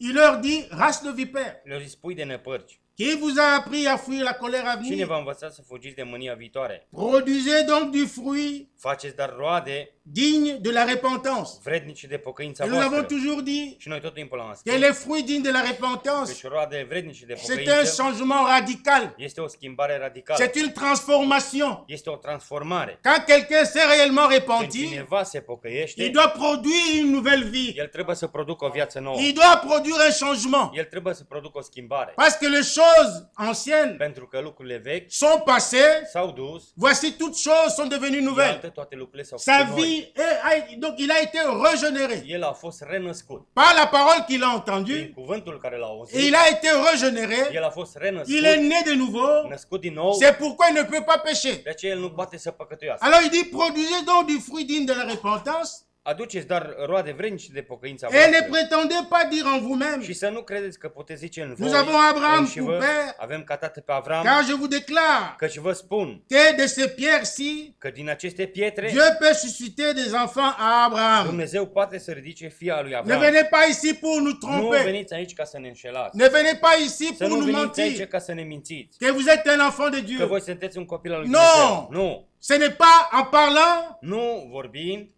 Il leur dit, race de vipères, Le-i spui de năpărci. qui vous a appris à fuir la colère à Cine venir? v-a învățat să fugiți de mânia viitoare? Produisez donc du fruit Faceți dar roade digne de la repentance. vrednice de pocăința Et nous avons voastră. toujours dit Și noi tot timpul am que spus les fruits dignes de la repentance, că roade vrednice de c'est un pocăință changement radical. este o schimbare radicală. C'est une transformation. Este o transformare. Quand quelqu'un s'est réellement Când repenti, cineva se il pocăiește, doit produire une nouvelle vie. el trebuie să producă o viață nouă. Il doit produire un changement. El trebuie să producă o schimbare. Parce que les choses anciennes Pentru că lucrurile vechi sont passées. s-au dus, Voici toutes choses sont devenues nouvelles. iată toate lucrurile s-au Sa făcut noi. vie, donc il a été régénéré El a fost renăscut. par la parole qu'il a Prin entendue. cuvântul care l-a Et auzit, il a été régénéré. el a fost renăscut, Il est né de nouveau. născut din nou, C'est pourquoi il ne peut pas pécher. de aceea el nu poate să păcătuiască. Alors il dit, produisez donc du fruit digne de la repentance. Aduceți dar roade vrednice de pocăința Et ne voastră. prétendez pas dire en vous-même, Și să nu credeți că puteți zice în Nous voi, avons Abraham înși vă, pour père. avem ca tată pe Avram, car je vous déclare căci vă spun que de ces pierres-ci, că din aceste pietre Dieu peut susciter des enfants à Abraham. Dumnezeu poate să ridice fia lui Ne Avram. venez pas ici pour nous Nu tromper. veniți aici ca să ne înșelați. Ne venez pas ici Să pour nu nous veniți aici mentir. ca să ne mințiți. Que vous êtes un enfant de Că Dieu. voi sunteți un copil al lui Nu! Dumnezeu. Nu! Ce n'est pas en parlant Nu vorbind,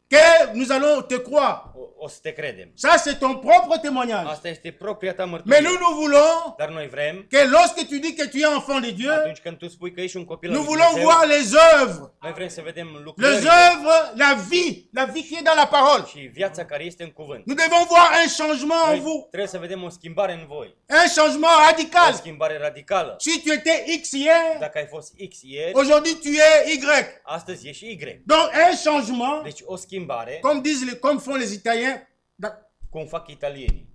que nous allons te croire. o să te credem. Ça, c'est ton propre témoignage. Asta este propria ta Mais mărturie. nous voulons Dar noi vrem, que lorsque tu dis que tu es enfant de Dieu, atunci când tu spui că ești un copil al nous lui voulons Dumnezeu, voir les œuvres. noi vrem să vedem Les lucrările œuvres, la vie qui est dans la parole. și viața care este în cuvânt. Nous devons voir un changement en Noi vous. trebuie să vedem o schimbare în voi. Un changement O radical. schimbare radicală. Si tu étais X hier, Dacă ai fost X ieri, aujourd'hui tu es Y. astăzi ești Y. Donc un changement, Deci o schimbare, comme font les Italiens. cum fac italienii.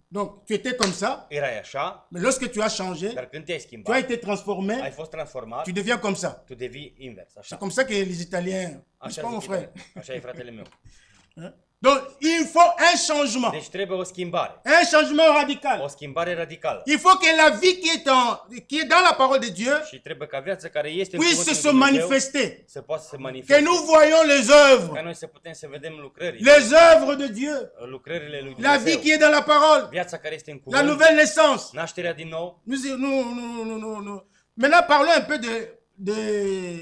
Donc tu étais comme ça, Erai așa, mais lorsque tu as changé, dar când te-ai tu as schimbat, été transformé, ai fost transformat, tu deviens comme ça. tu devii invers. C'est Așa. comme ça que les Italiens, n'est-ce Așa, pas mon zic frère? italienii. Așa e fratele meu. Donc il faut un changement, Deci trebuie o schimbare. un changement O radical. schimbare radicală. Il faut que la vie qui est dans la parole de Dieu Și trebuie ca viața care este în puisse cuvântul se lui Dumnezeu manifester. să poată să Que manifeste. nous voyons les Ca œuvres, noi să putem să vedem lucrările. les œuvres de Dieu, Lucrările lui la vie Dumnezeu. qui est dans la parole, Viața care este în la cuvânt. nouvelle naissance. Nașterea din nou. Nous. Maintenant, parlons un peu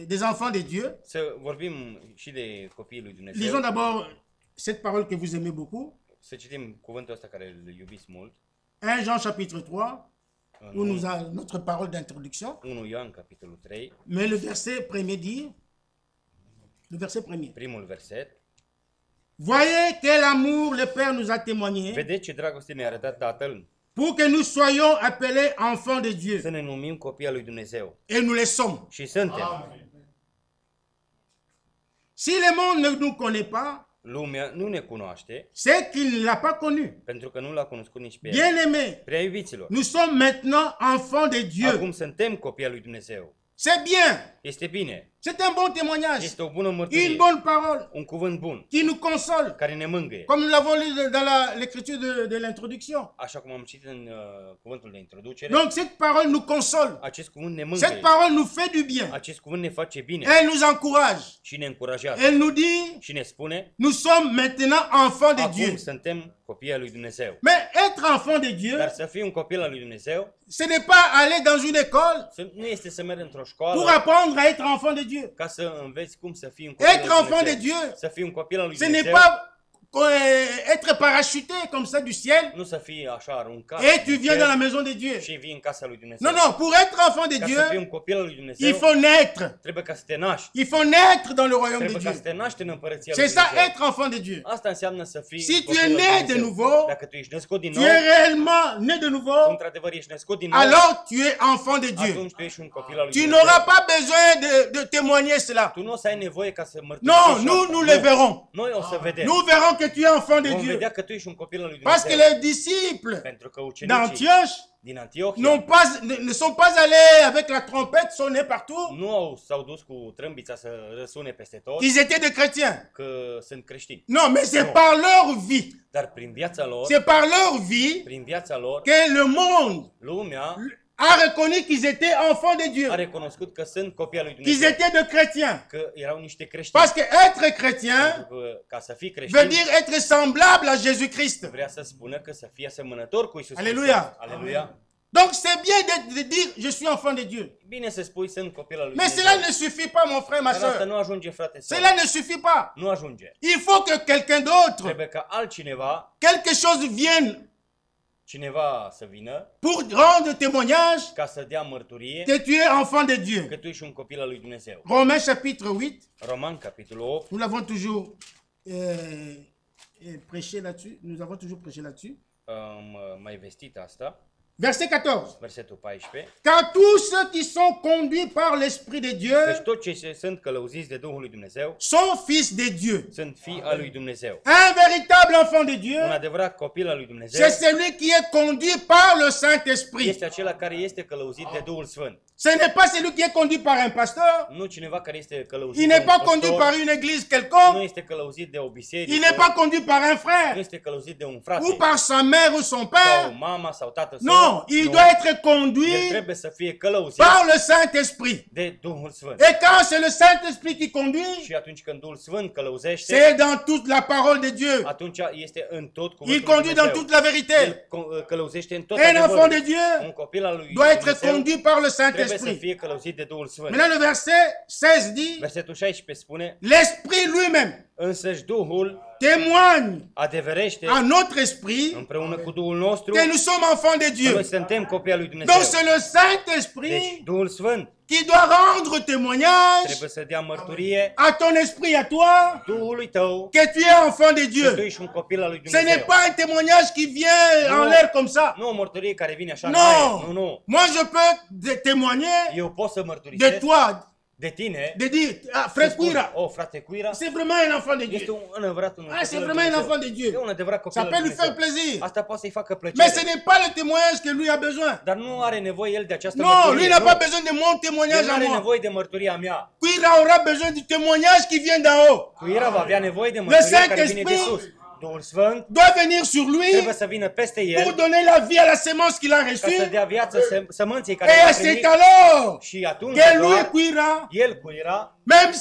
des enfants de Dieu. Să vorbim și de copiii lui Dumnezeu. Lisons d'abord cette parole que vous aimez beaucoup. Să citim cuvântul ăsta care îl iubiți mult. 1 Jean chapitre 3, où În nous avons notre parole d'introduction. 1 Ioan, capitolul 3, Mais le verset premier dit, le verset premier. primul verset. Voyez quel amour le Père nous a témoigné Vedeți ce dragoste ne-a arătat Tatăl pour que nous soyons appelés enfants de Dieu. să ne numim copii al lui Dumnezeu. Et nous le sommes. Și suntem. Si le monde ne nous connaît pas, Lumea nu ne cunoaște c'est qu'il ne l'a pas connu. pentru că nu l-a cunoscut nici pe el. Bien-aimés, Prea iubiților, nous sommes maintenant enfants de Dieu. acum suntem copii al lui Dumnezeu. C'est bien. Este bine. C'est un bon témoignage. Este o bună Une mărturie. bonne parole Un cuvânt bun qui nous console. care ne mângâie. Comme nous l'avons lu dans l'écriture de l'introduction. Așa cum am citit în cuvântul de introducere, Donc cette parole nous console. acest cuvânt ne Cette mângâie. parole nous fait du bien. Acest cuvânt ne face bine Elle nous encourage. și ne încurajează. Elle nous dit, Și ne spune, nous sommes maintenant enfants de Dieu. acum suntem copii al lui Dumnezeu. Mais être enfant de Dieu, Dar să fii un copil al lui Dumnezeu ce n'est pas aller dans une école nu este să mergi într-o pour școală apprendre à être enfant de Dieu. ca să înveți cum să fii un copil al Être lui enfant de Dumnezeu. Dieu, Să fii un copil al lui ce n'est Dumnezeu, pas être parachuté comme ça du ciel nu să fii așa aruncat et tu din viens cer dans la maison de Dieu. și vii în casa lui Dumnezeu. Non, non, pour être enfant de Ca să fii Dieu, un copil al lui Dumnezeu, il faut naître. trebuie ca să te naști. Il faut naître dans le royaume de Trebuie ca să Dieu. te naști în împărăția lui C'est ça, Dumnezeu. être enfant de Dieu. Asta înseamnă să fii Si tu copil es al lui né Dumnezeu. de nouveau, Dacă tu ești născut din Tu nou, es réellement né de nouveau, într-adevăr ești născut din nou, alors tu es enfant de Dieu. atunci tu ești un copil al lui Tu Dumnezeu. n'auras pas besoin de témoigner cela. Tu nu o să ai nevoie ca să Non, mărturisești nous asta. le verrons. Noi o să vedem. Nous verrons que tu es enfant de Vom Dieu. vedea că tu ești un copil al lui Parce que Dumnezeu. les disciples Pentru că ucenicii d'Antioche din Antiohia ne sont pas allés avec la trompette sonner partout. nu s-au dus cu trâmbița să răsune peste tot, Ils étaient des chrétiens. că sunt creștini. Non, mais c'est Non. par leur vie. Dar prin viața lor, C'est par leur vie prin viața lor, que le monde, lumea a reconnu qu'ils étaient enfants de Dieu, a recunoscut că sunt copii al lui qu'ils Dumnezeu, étaient de chrétiens. că erau niște creștini. Parce que être chrétien Pentru că, ca să fii veut creștin, dire être semblable à Jésus-Christ. vrea să spună că să fii asemănător cu Iisus Aleluia. Hristos. Aleluia. Donc c'est bien de dire je suis enfant de Dieu. Bine să spui sunt copil al lui Mais Dumnezeu. cela ne suffit pas, mon frère, ma Dar asta soeur. nu ajunge, frate. sau Cela ne suffit pas. Nu ajunge. Il faut que quelqu'un d'autre, Trebuie ca altcineva, quelque chose vienne cineva să vină pour rendre témoignage ca să dea mărturie que tu es enfant de Dieu. că tu ești un copil al lui Dumnezeu. Romains chapitre 8, Roman, capitolul 8, nous l'avons toujours prêché là-dessus. Nous avons toujours prêché là-dessus. am mai vestit asta, Verset 14. versetul 14. Car tous ceux qui sont conduits par l'Esprit de Dieu Deci toți cei sunt călăuziți de Duhul lui Dumnezeu sont fils de Dieu. sunt fii al lui Dumnezeu. Un véritable enfant de Dieu, Un adevărat copil al lui Dumnezeu c'est celui qui est conduit par le Saint-Esprit. este acela care este călăuzit de Duhul Sfânt. Ce n'est pas celui qui est conduit par un pasteur. Nu cineva care este călăuzit Il de n'est un pas conduit păstor, par une église nu quelconque. este călăuzit de o biserică, Il n'est pas conduit par un nu frère este călăuzit de un frate ou par sa mère ou son sau père. mama sau tatăl Non, său. il Nu. doit être El conduit trebuie să fie călăuzit par le Saint-Esprit. de Duhul Sfânt. Et quand c'est le Saint-Esprit qui conduit, Și atunci când Duhul Sfânt călăuzește, c'est dans toute la parole de Dieu. atunci este în tot Il cuvântul lui conduit dans Dumnezeu. toute la vérité. El călăuzește în tot Un enfant de adevărul. Un Dieu copil al lui doit être Dumnezeu conduit par le trebuie să Saint-Esprit. fie călăuzit de Duhul Sfânt. Maintenant, le verset 16 dit, Versetul 16 spune, l'Esprit lui-même însăși Duhul témoigne adeverește à notre esprit împreună cu Duhul nostru que nous sommes enfants de că Dieu. noi suntem copii al lui Dumnezeu. Donc c'est le Deci Saint-Esprit Duhul Sfânt qui doit rendre témoignage trebuie să dea mărturie à ton esprit, à toi, Duhului tău que tu es enfant de că tu Dieu. ești un copil al lui Ce n'est Dumnezeu. pas un témoignage qui vient en Non. l'air comme ça. Nu o mărturie care vine așa în aer. Nu, Non. nu. Moi, je peux témoigner Eu pot să de mărturisesc toi, de tine. de dire, ah, să frère spun, Kouira, o, frate Cuira, c'est vraiment un enfant de este Dieu. un adevărat un Ah, copil c'est al lui vraiment un Dumnezeu. enfant de Dieu. E un adevărat copil Ça al peut lui lui faire Dumnezeu. plaisir. Asta poate să-i facă Mais ce plăcere. n'est pas le témoignage que lui a besoin. Dar nu are nevoie el de această Non, lui mărturie. n'a nu. pas besoin de mon El témoignage nu à are moi. nevoie de mărturia mea. Kouira aura besoin du témoignage qui vient d'en haut. Cuira va avea nevoie de mărturia care vine de Saint-Esprit sus. Duhul Sfânt Doit venir sur lui trebuie să vină peste pour el donner la vie à la sémence qu'il a ca să reçue. dea viață sămânței care Et i-a c'est primit. alors Și atunci que lui, doar Kouira, el Cuira, même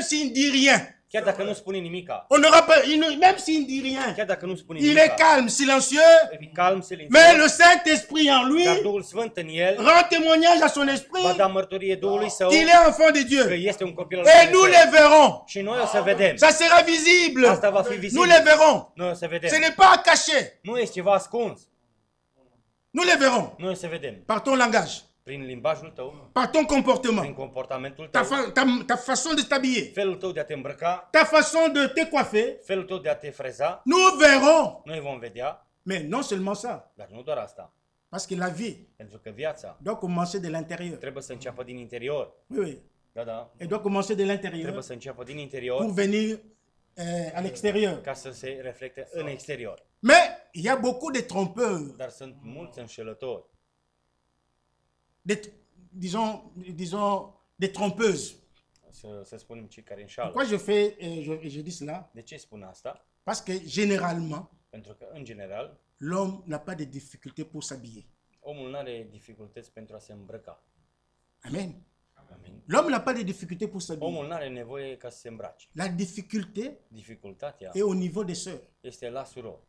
s'il ne dit rien, chiar dacă nu spune nimica, on n'aura pas, même s'il ne dit rien, chiar dacă nu spune il est nimica, calme, silencieux, e calm, mais silențios, le Saint-Esprit en lui dar Duhul Sfânt în el rend témoignage à son va esprit da mărturie Duhului Său qu'il est enfant de că Dieu. este un copil al Et lui nous Dumnezeu. les verrons. Și noi o să vedem. Ça sera visible. Asta va fi Nous vizibil. les verrons. Noi o să Ce vedem. n'est pas à cacher. Nu este ceva ascuns. Nous les verrons. Noi o să vedem. Par ton langage, Prin limbajul tău, par ton comportement, prin comportamentul ta, tău, ta façon de t'habiller, felul tău de a te îmbrăca, ta façon de te coiffer. felul tău de a te freza, Nous verrons. noi vom vedea, Mais non seulement ça, dar nu doar asta. parce que la vie Pentru că viața doit commencer de l'intérieur. trebuie să înceapă din interior. Oui, oui. Da, da. Elle doit commencer de l'intérieur Trebuie să înceapă din pour interior venir à l'extérieur. ca să se reflecte în exterior. Mais il y a beaucoup de trompeurs, Dar sunt mulți înșelători, disons, des trompeuses. să spunem cei care înșală. Pourquoi je dis cela? De ce spun asta? Parce que généralement, Pentru că, în general, l'homme n'a pas de difficulté pour s'habiller. omul nu are dificultăți pentru a se îmbrăca. Amen. Amin. L'homme n'a pas de difficulté pour s'habiller. Omul nu are nevoie ca să se îmbrace. La difficulté Dificultatea est au niveau des sœurs. este la surori.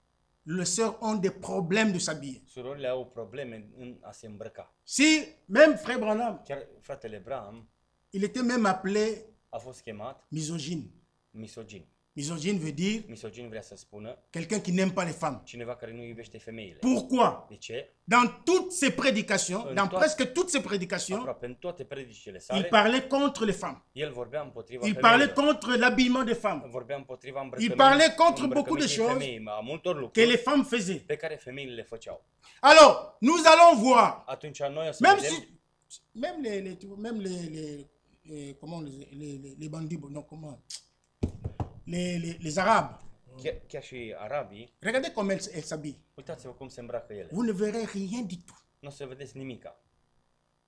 Les sœurs ont des problèmes de s'habiller. Surorile au probleme în a se îmbrăca. Si, même frère Branham, Chiar fratele Bram il était même appelé a fost chemat misogyne. misogin. Misogyne veut dire Misogin vrea să spună quelqu'un qui n'aime pas les femmes. cineva care nu iubește femeile. Pourquoi? De ce? Dans toutes ses prédications, dans presque toutes ses prédications, Aproape în toate predicile il sale, parlait contre les femmes. el vorbea împotriva Il parlait femeilor. contre l'habillement des femmes Vorbea împotriva Il parlait contre beaucoup de îmbrăcăminții choses femeii, a multor que lucruri les femmes faisaient. pe care femeile le făceau. Alors, nous allons voir, Atunci noi o să même vedem, si, même comment les bandits, non, comment, les Arabes, chiar și arabii, regardez comment elles s'habillent. uitați-vă cum se îmbracă ele. Vous ne verrez rien du tout. Nu o să vedeți nimica.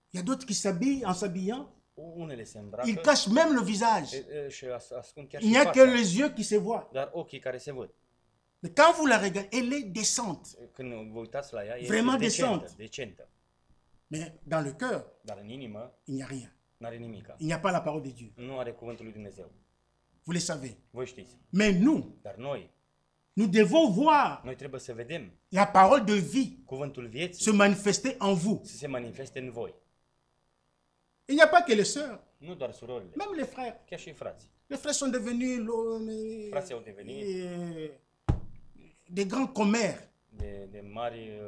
Il y a d'autres qui s'habillent en s'habillant, Unele se îmbracă ils cachent même le visage. și ascund chiar Il și n'y a que fața, les yeux qui se voient. dar ochii care se văd. Mais quand vous la regardez, elle est décente. Când vă uitați la ea, e Vraiment decentă, decent. decentă. Mais dans le cœur, Dar în inimă il n'y a rien. n-are nimica. Il n'y a pas la parole de Dieu. Nu are cuvântul lui Dumnezeu. Vous le savez. Voi știți. Mais nous, Dar nous devons voir noi trebuie să vedem la parole de vie cuvântul vieții se manifester en vous. să se manifeste în voi. Il n'y a pas que les sœurs, Nu doar surorile, même les frères. chiar și frații. Les frères sont devenus Frații au devenit des grands commères. de mari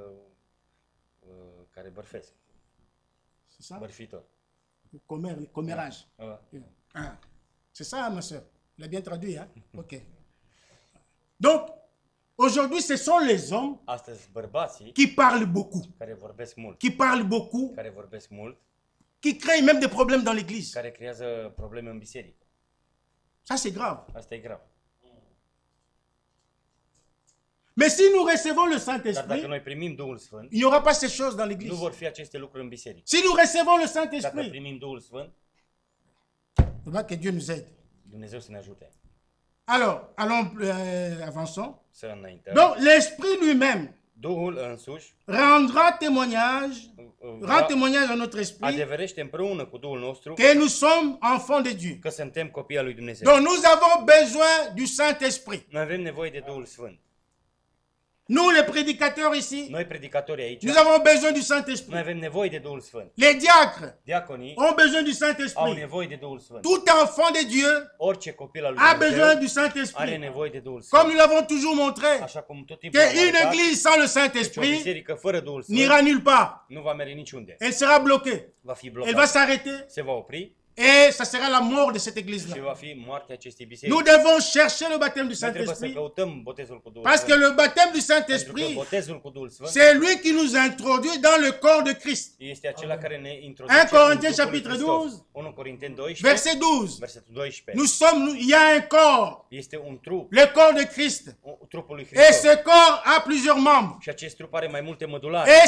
care bărfesc, C'est ça? bărfitori. Le commérage. Ah, c'est ça, ma soeur. Il a bien traduit, hein? Ok. Donc, aujourd'hui, ce sont les hommes Astăzi bărbații qui parlent beaucoup, care vorbesc mult, qui parlent beaucoup, care vorbesc mult, qui créent même des problèmes dans l'église. care creează probleme în biserică. Ça, c'est grave. Asta e grav. Mais si nous recevons le Dar dacă Saint-Esprit, noi primim Duhul Sfânt, il n'y aura pas ces choses dans nu l'église. vor fi aceste lucruri în biserică. Si nous recevons le Dacă Saint-Esprit, primim Duhul Sfânt, faudra que Dieu nous aide. Dumnezeu să ne ajute. Alors, allons, avançons. Să înaintăm. Donc, l'Esprit lui-même Duhul însuși rend témoignage à notre esprit adeverește împreună cu Duhul nostru que nous sommes enfants de Dieu. că suntem copii al lui Dumnezeu. Donc, nous avons besoin du Saint-Esprit. Noi avem nevoie de Duhul Sfânt. Nous, les prédicateurs ici, Noi predicatorii aici, nous avons besoin du noi Saint-Esprit. avem nevoie de Duhul Sfânt. Les diacres Diaconii ont besoin du au Saint-Esprit. nevoie de Duhul Sfânt. Tout enfant de Dieu Orice copil al lui a besoin Dumnezeu du are Saint-Esprit. nevoie de Duhul Comme Sfânt. nous l'avons toujours montré, Așa cum tot timpul am qu'une arătat, église sans le deci o Saint-Esprit biserică fără Duhul Sfânt n'ira nulle part. nu va merge niciunde. Elle sera bloquée. Va fi Elle va blocată. s'arrêter Se va opri et ça sera la mort de cette și église-là. va fi moartea acestei Nous biserici. devons chercher le baptême du Noi trebuie să Saint-Esprit căutăm botezul cu Duhul parce que Sfânt. le baptême du Pentru că Saint-Esprit, botezul cu Duhul Sfânt c'est lui qui nous introduit dans le corps de Christ. este acela care ne introduce 1 Corinthiens în trupul lui chapitre Hristos. 12, 1 Corinteni 12, Verset 12. versetul 12. Il y a un corps, Este un trup, le corps de Christ. trupul lui Et Hristos. ce corps a plusieurs membres. Și acest trup are mai multe mădulare. Et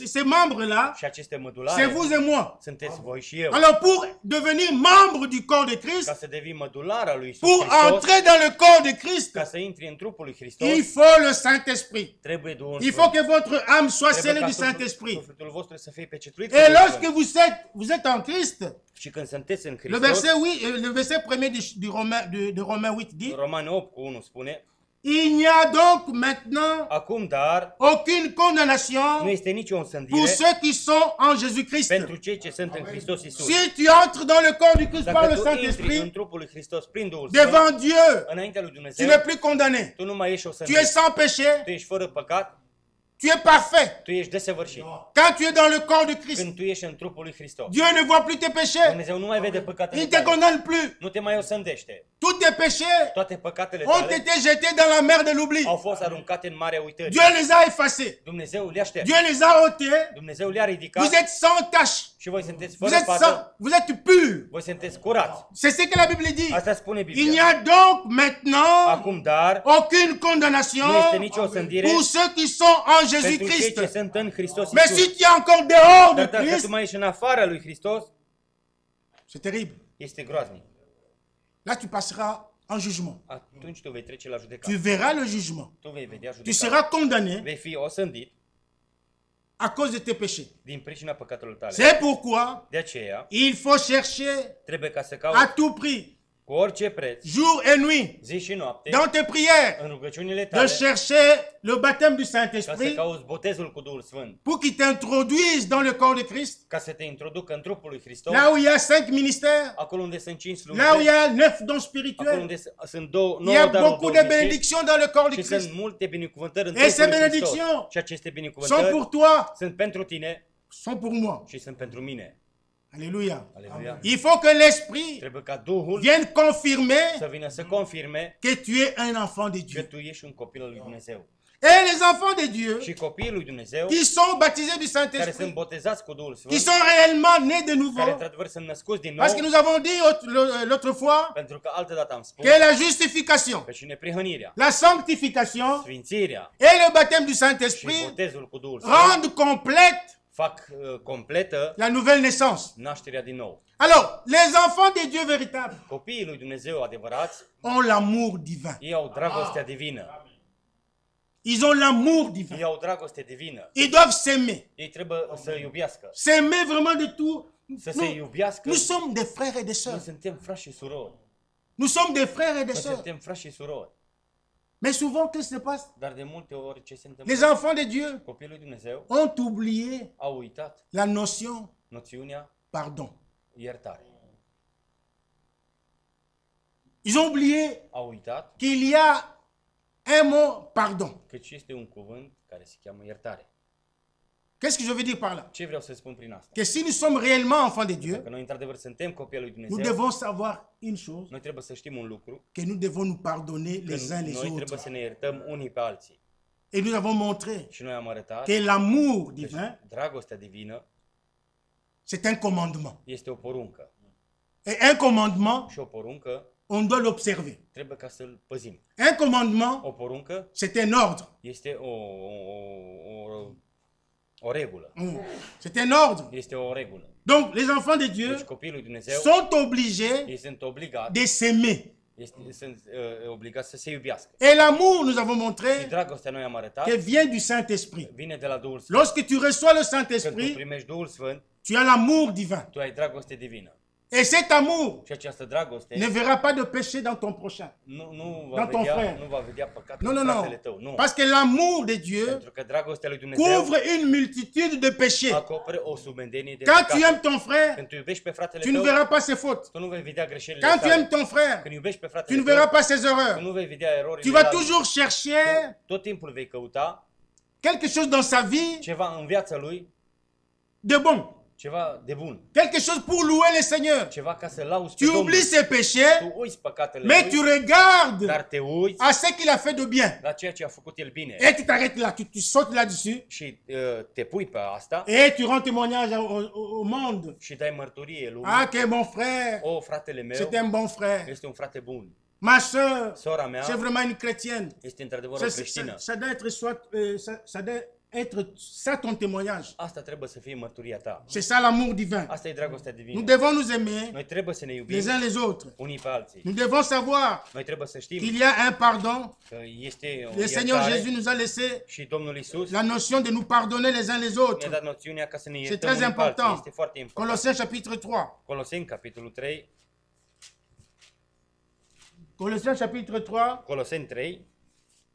ces membres-là, Și aceste c'est mădulare vous et moi. sunteți voi și eu. Alors pour devenir membre du corps de Christ, Ca să devii mădulara lui Iisus pour Hristos, entrer dans le corps de Christ, ca să intri în trupul lui Hristos, il faut le Saint-Esprit. trebuie Duhul Il faut Sfânt. que votre âme soit Trebuie scellée ca du sufletul- Saint-Esprit. Sufletul vostru să fie pecetuit cu Et Duhul lorsque Sfânt. vous êtes en Christ, Și când sunteți în le Hristos, verset, le verset premier de Romains 8 dit, Romani 8 cu 1 spune, il n'y a donc maintenant acum dar aucune nu condamnation este nicio pour însândire ceux qui sont en Jésus-Christ. pentru cei ce sunt în Hristos Iisus. Si tu entres dans le corps du Christ par Dacă le tu intri în Saint-Esprit, trupul lui Hristos prin Duhul Sfânt, devant Dieu, înaintea lui tu Dumnezeu, n'es plus condamné. tu nu mai ești o Tu es sândire. sans péché, Tu ești fără păcat, tu es parfait. tu ești desăvârșit. Quand tu es dans le corps de Christ, Când tu ești în trupul lui Hristos, Dieu ne voit plus tes péchés. Dumnezeu nu mai vede păcatele Il te tale. condamne plus. Nu te mai osândește. Tous tes péchés Toate păcatele ont tale été jetés dans la mer de l'oubli. au fost aruncate în marea uitării. Dieu les a effacés. Dumnezeu le-a șters. Dieu les a ôtés. Dumnezeu le-a ridicat Vous êtes sans tache. și voi sunteți Vous fără êtes, pată. vous êtes purs. Voi sunteți curați. C'est ce que la Bible dit. Asta spune Il n'y Biblia. a donc maintenant Acum dar, aucune condamnation nu este nicio osândire pour ceux qui sont en pentru cei ce Jésus-Christ. sunt în Hristos Mais Iisus. si tu es encore dehors Dar de dacă Christ, tu mai ești în afara lui Hristos, c'est terrible. este groaznic. Là, tu passeras en jugement. Atunci tu vei trece la Tu judecată. verras le jugement. Tu vei vedea Tu judecată. seras condamné Vei fi osândit à cause de tes péchés. din pricina păcatelor tale. C'est pourquoi De aceea, il faut chercher trebuie ca să à cauți tout prix, cu orice preț, jour et nuit, zi și noapte, dans tes prières, în rugăciunile de tale, chercher le baptême du ca să Saint-Esprit cauți botezul cu Duhul Sfânt, pour qu'il t'introduise dans le corps de Christ, ca să te introducă în trupul lui Hristos, là où il y a 5 ministères, acolo unde sunt 5 là où il y slujbe, a 9 dons acolo spirituels. unde sunt Il y a 9 daruri beaucoup de duhovnicești bénédictions dans le corps de și Christ. sunt multe binecuvântări în Et ces trupul lui Hristos. bénédictions Și aceste Sont binecuvântări pour toi, sunt pentru tine sont pour moi. și sunt pentru mine. Alléluia. Aleluia. Il faut que l'Esprit Trebuie ca Duhul vienne confirmer să vină să confirme que tu es un enfant de că Dieu. tu ești un copil al lui Dumnezeu. Et les enfants de Dieu Și copiii lui Dumnezeu qui sont baptisés du care sunt Saint-Esprit, botezați cu Duhul qui Sfânt, sont réellement nés de care nouveau, într-adevăr sunt născuți din nou, parce que nous avons dit l'autre fois pentru că altă dată am spus que la justification, că și neprihănirea, la sanctification sfințirea et le baptême du și Saint-Esprit botezul cu Duhul Sfânt rendent complète fac completă la nouvelle naissance. nașterea din nou. Alors, les enfants de Dieu véritables Copiii lui Dumnezeu adevărați, ont l'amour divin. ei au dragostea divină. Ils ont l'amour divin. Ei au dragoste divină. Ils doivent s'aimer. Ei trebuie să iubească. S'aimer vraiment de tout. Să se iubească. Nous sommes des frères et des Noi sœurs. suntem frați și surori. Nous sommes des frères et des Noi sœurs. suntem frați și surori. Mais souvent, qu'est-ce qui se passe? Dar de multe ori ce se întâmplă? Les enfants de Dieu Copiii lui Dumnezeu ont oublié au uitat la notion noțiunea pardon. iertare. Ils ont oublié Au uitat qu'il y a un mot pardon. că este un cuvânt care se cheamă iertare. Qu'est-ce que je veux dire par là? Ce vreau să spun prin asta? Que si nous sommes réellement enfants de Dieu, Dacă noi într-adevăr suntem copii al lui nous Dumnezeu, devons savoir une chose, noi trebuie să știm un lucru, que nous devons nous pardonner că les uns les noi trebuie autres. să ne iertăm unii pe alții. Et nous avons montré Și noi am arătat que l'amour că divin, dragostea divină c'est un commandement. este o poruncă. Et un commandement, Și o poruncă on doit l'observer. trebuie ca să-l păzim. Un commandement, O poruncă c'est un ordre. este o regulă. C'est un ordre. Este o regulă. Donc, les enfants de Dieu Deci copiii lui Dumnezeu, sont obligés ei sunt obligați, de s'aimer. sunt obligați să se iubească. Et l'amour, nous avons Și montré, dragostea noi am arătat, que vient du Saint-Esprit. vine de la Duhul Sfânt. Lorsque tu reçois le Când tu Saint-Esprit, primești Duhul Sfânt, tu as l'amour divin. tu ai dragoste divină. Et cet amour Și această dragoste ne verra pas de péché dans ton prochain. nu Dans ton frère. va vedea păcatul Non, non, în non. fratele tău. Nu. Parce que l'amour de Dieu Pentru că dragostea lui Dumnezeu couvre une multitude de péchés. acoperă o sumedenie de Quand tu păcate. aimes ton frère, Când tu iubești pe fratele tu ne tău, verras pas ses fautes. tu nu vei vedea greșelile Quand tu tale. aimes ton frère, Când iubești pe tu fratele ne tău, verras pas ses tu erreurs. nu vei vedea Tu erorile vas tale. toujours chercher Tot timpul vei căuta quelque chose dans sa vie ceva în viața lui, de bon. ceva de bun, Quelque chose pour louer le Seigneur. ceva ca să lauzi pe Tu Domnul. oublies ses péchés, Tu uiți păcatele mais tu lui, regardes dar te uiți à ce qu'il a fait de bien. la ceea ce a făcut el bine Et tu t'arrêtes là, tu sautes là-dessus. și te pui pe asta Et tu rends témoignage au monde. și dai mărturie lumii. Ah, que mon frère, O, fratele meu c'est un bon frère. este un frate bun. Ma soeur, Sora mea c'est vraiment une chrétienne. este într-adevăr o creștină. Ça doit être ça doit être ça ton témoignage. Asta trebuie să fie mărturia ta. C'est ça l'amour divin. Asta e dragostea Nous divină. devons nous aimer Noi trebuie să ne iubim les uns les autres. unii pe alții. Nous devons savoir Noi trebuie să știm qu'il y a un pardon. că este o Le Seigneur iertare Jésus nous a laissé și Domnul Isus la notion de nous pardonner les uns les ne-a autres. dat noțiunea ca să ne C'est iertăm très unii pe alții. important. Este foarte important. Colossiens chapitre 3. Coloseni, capitolul 3, Colossiens chapitre 3, Coloseni 3,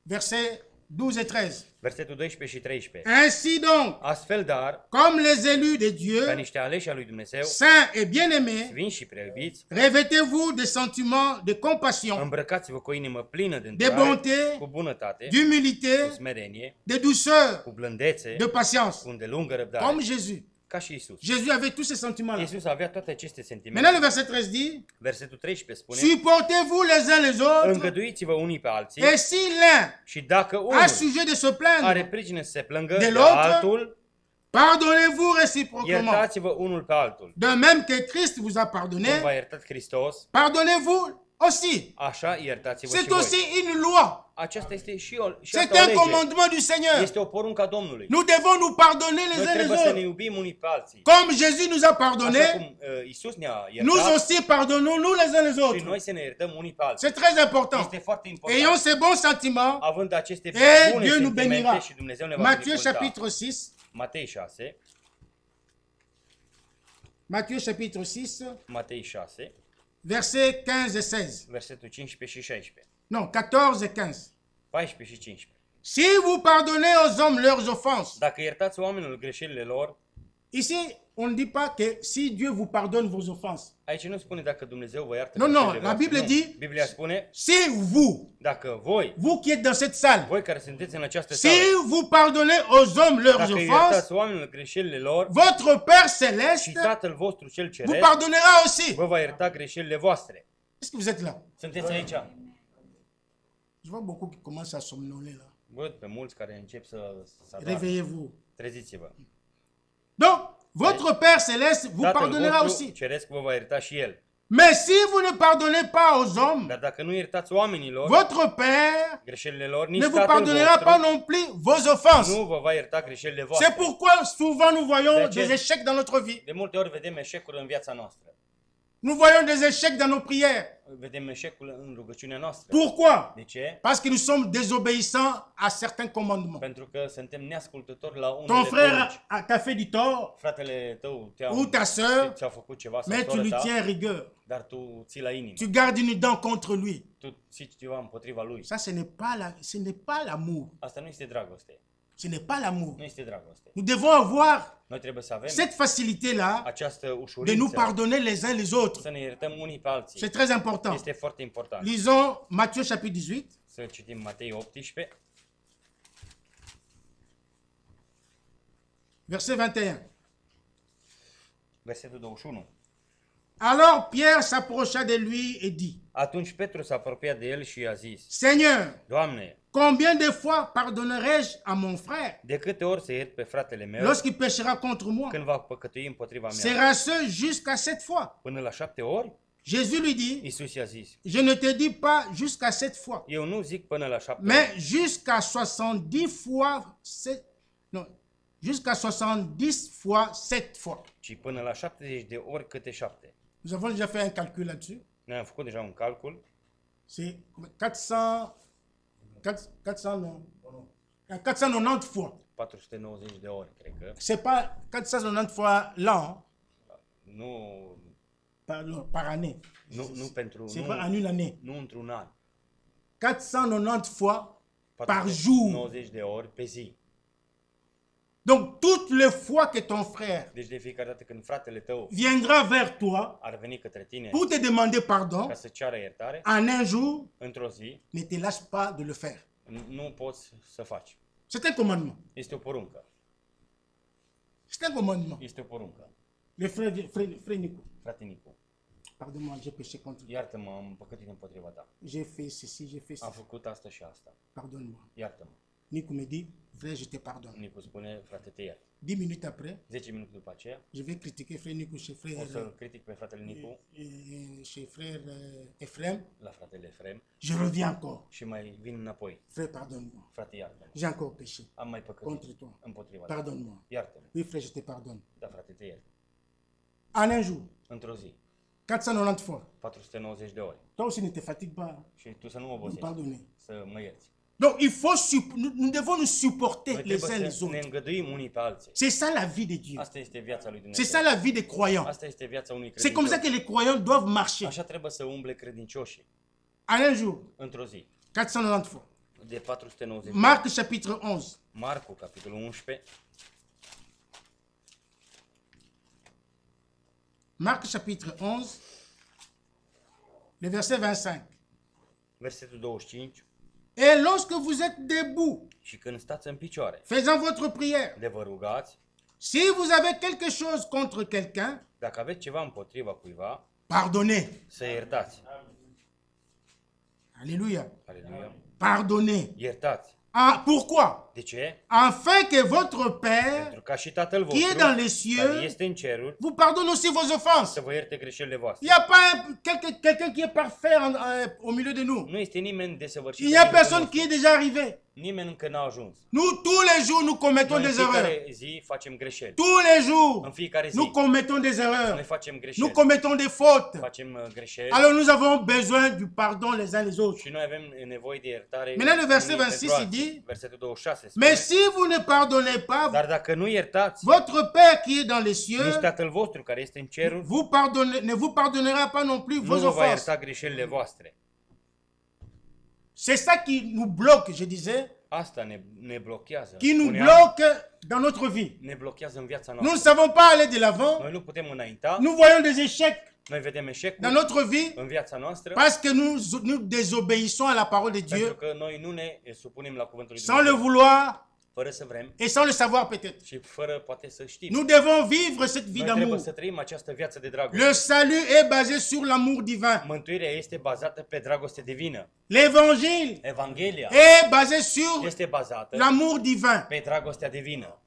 versets 12 et 13. versetul 12 și 13. Ainsi donc, Astfel, dar, comme les élus de ca Dieu, niște aleși al lui Dumnezeu, saints et bien-aimés, sfinți și preiubiți, revêtez-vous des sentiments de compassion, îmbrăcați-vă cu o inimă plină de de îndurare, bonté, cu bunătate, d'humilité, cu smerenie, de douceur, cu blândețe, de patience, cu îndelungă răbdare, comme Jésus. ca și Isus. Jésus avait tous ces sentiments-là. Isus avea toate aceste sentimente. Maintenant, le verset 13 dit, Versetul 13 spune, supportez-vous les uns les autres, îngăduiți-vă unii pe alții et si l'un și dacă a unul sujet de se are plaindre, pricină să se plângă de de l'autre, altul, pardonnez-vous réciproquement. iertați-vă unul pe altul. De même que Christ vous a Cum pardonné, v-a iertat Hristos, pardonnez-vous aussi. așa iertați-vă și C'est voi. aussi une loi. Aceasta este și C'est asta o un lege. commandement du Seigneur. Este o poruncă a Domnului. Nous devons nous pardonner les Noi uns les trebuie să ne autres. iubim unii pe alții. Comme Jésus nous a Așa pardonné, cum Isus ne-a nous iertat aussi pardonnons-nous les uns les și autres. noi să ne iertăm unii pe alții. C'est très important. Este foarte Ayons important. ces bons sentiments. Având aceste Et bune Dieu nous sentimente bénira. și Dumnezeu ne va Matthieu binecuvânta. chapitre 6. Matei 6, Matthieu chapitre 6, Matei 6, versets 15 et 16. versetul 15 și 16. Non, 14 et 15. 14 și 15. Si vous pardonnez aux hommes leurs offenses, Dacă iertați oamenilor greșelile lor, ici, on ne dit pas que si Dieu vous pardonne vos offenses. aici nu spune dacă Dumnezeu vă iartă Nu, nu, greșelile la voastre. Bible Nu. dit- Biblia spune, Si vous, dacă voi, vous qui êtes dans cette salle, voi care sunteți în această si sală, vous pardonnez aux hommes leurs dacă offenses, iertați oamenilor greșelile lor, votre Père și céleste Tatăl vostru cel vous ceresc pardonnera aussi. vă va ierta greșelile voastre. Est-ce que vous êtes là? Sunteți aici? Je vois beaucoup qui commencent à somnoler là. Văd pe mulți care încep să adorme. Réveillez-vous. Treziți-vă. Donc, votre Père céleste vous Tatăl pardonnera vostru aussi. ceresc vă va ierta și El. Mais si vous ne pardonnez pas aux hommes, Dar dacă nu iertați oamenilor votre Père greșelile lor, nici ne vous Tatăl pardonnera pas vostru non plus vos offenses. nu vă va ierta greșelile C'est voastre. pourquoi souvent nous voyons De ce? des échecs dans notre vie. De multe ori vedem eșecuri în viața noastră. Nous voyons des échecs dans nos prières. Vedem eșecul în rugăciunea noastră. Pourquoi? De ce? Parce que nous sommes désobéissants à certains commandements. Pentru că suntem neascultători la Ton unele frère porunci. t'a fait du tort, Fratele tău ou ta sœur, ți-a făcut ceva sau mais tu sora lui ta, tiens rigueur. dar tu ții la inimă. Tu gardes une dent contre lui. Tu ții ceva împotriva lui. Ça, ce n'est pas l'amour. Asta nu este dragoste. Ce n'est pas l'amour. Nu este dragoste. Nous devons avoir Noi trebuie să avem cette facilité-là această de nous ușurință pardonner les uns les autres. să ne iertăm unii pe alții. C'est très important. Este foarte important. Lisons Matthieu chapitre 18. Să citim Matei 18, Verset 21. versetul 21. Alors Pierre s'approcha de lui et dit, Atunci Petru s-a apropiat de el și i-a zis, Seigneur, Doamne, combien de fois pardonnerai-je à mon frère de câte ori să iert pe fratele meu lorsqu'il péchera contre moi? când va păcătui împotriva mea? Sera ce jusqu'à 7 fois? Până la 7 ori? Jésus lui dit, Iisus i-a zis, je ne te dis pas jusqu'à 7 fois, eu nu zic până la 7 mais ori, jusqu'à 70 fois 7, non, jusqu'à 70 fois 7 fois. ci până la 70 de ori câte 7. Nous avons déjà fait un calcul là-dessus. Noi am făcut deja un calcul, C'est 490 fois. 490 de ori, cred că. C'est pas 490 fois l'an, Nu, par année. nu pentru, C'est pas en une année. nu într-un an. 490 fois par jour. 90 de ori pe zi. Donc, toutes les fois que ton frère Deci de fiecare dată când fratele tău viendra vers toi ar veni către tine pour te demander pardon, ca să ceară iertare, en un jour, într-o zi, ne te lâche pas de le faire. nu poți să faci. C'est un commandement. Este o poruncă. C'est un commandement. Este o poruncă. Le frère Nico, Frate Nicu, pardonne-moi, j'ai péché contre toi. iartă-mă, am păcătuit împotriva ta. J'ai fait ceci, j'ai fait Am ça. făcut asta și asta. Pardonne-moi. Iartă-mă. Nico me dit, frère, je te pardonne. Nicu spune, frate, te iert. 10 minutes après, 10 minute după aceea, je vais critiquer frère Nico chez o frère, să critic pe fratele Nicu chez frère Ephraim. la fratele Efrem Je reviens encore. și mai vin înapoi. Frère, pardonne-moi. Frate, iartă-mă. J'ai encore péché Am mai păcătit contre toi. împotriva ta. Pardonne-moi. Iartă-mă. Oui, frère, je te pardonne. Da, frate, te iert. En un jour, Într-o zi, 490 fois. 490 de ori. Toi aussi, ne te fatigue pas Și tu să nu de me obosești, pardonner. să mă ierți. Donc, il faut nous devons nous supporter Noi les uns trebuie les să ne autres. îngăduim unii pe alții. C'est ça la vie de Dieu. Asta este viața lui C'est Dumnezeu. ça la vie des croyants. Asta este viața unui C'est comme ça credincios. que les croyants doivent marcher. Așa trebuie să umble credincioșii. En un jour, Într-o zi, 490 fois. de 490 Marc chapitre 11. Marcu, capitolul 11, Marc chapitre 11, le verset 25. versetul 25. Et lorsque vous êtes debout, Și când stați în picioare, faisant votre prière, de vă rugați, si vous avez quelque chose contre quelqu'un, dacă aveți ceva împotriva cuiva, pardonnez. să iertați. Alléluia. Aleluia. Pardonnez. Iertați. Ah, pourquoi? De ce? Afin que votre Père, Pentru ca și Tatăl qui est dans les vostru, care cieux, este în ceruri, vous pardonne aussi vos offenses. să vă ierte greșelile Il voastre. n'y a pas quelqu'un qui est parfait au milieu de nous. Nu este nimeni desăvârșit. Il n'y a în mijlocul personne qui nostru. est déjà arrivé. Nimeni încă n-a ajuns. Nous, tous les jours, nous commettons Noi în des erreurs. fiecare zi facem greșeli. Tous les În jours, fiecare zi nous commettons des noi erreurs. facem Nous greșeli. commettons des fautes. Facem greșeli. Alors nous avons besoin du pardon les uns les autres. Și noi avem nevoie de iertare. Maintenant, le verset unii 26, pentru il alții. dit, Versetul 26 spune, Mais si vous ne pardonnez pas, dar dacă nu iertați, votre Père qui est dans les nici cieux Tatăl vostru care este în ceruri ne vous pardonnera pas non plus nu vos vă va offenses. ierta greșelile voastre. C'est ça qui nous bloque, je disais, Asta ne blochează. qui nous Spuneam, bloque dans notre vie. ne blochează în viața Nous ne noastră. savons pas aller de l'avant. Noi nu putem înainta. Nous voyons des échecs Noi vedem eșecul dans notre vie în viața noastră parce que nous désobéissons à la parole de pentru Dieu că noi nu ne supunem la cuvântul lui sans le Dumnezeu. vouloir Fără să vrem et sans le savoir peut-être. și fără poate să știm. Nous devons vivre cette vie Noi trebuie d'amour. să trăim această viață de Le dragoste. salut est basé sur l'amour divin. Mântuirea este bazată pe dragoste divină. L'évangile Evanghelia est basé sur este bazată l'amour divin. pe dragostea divină.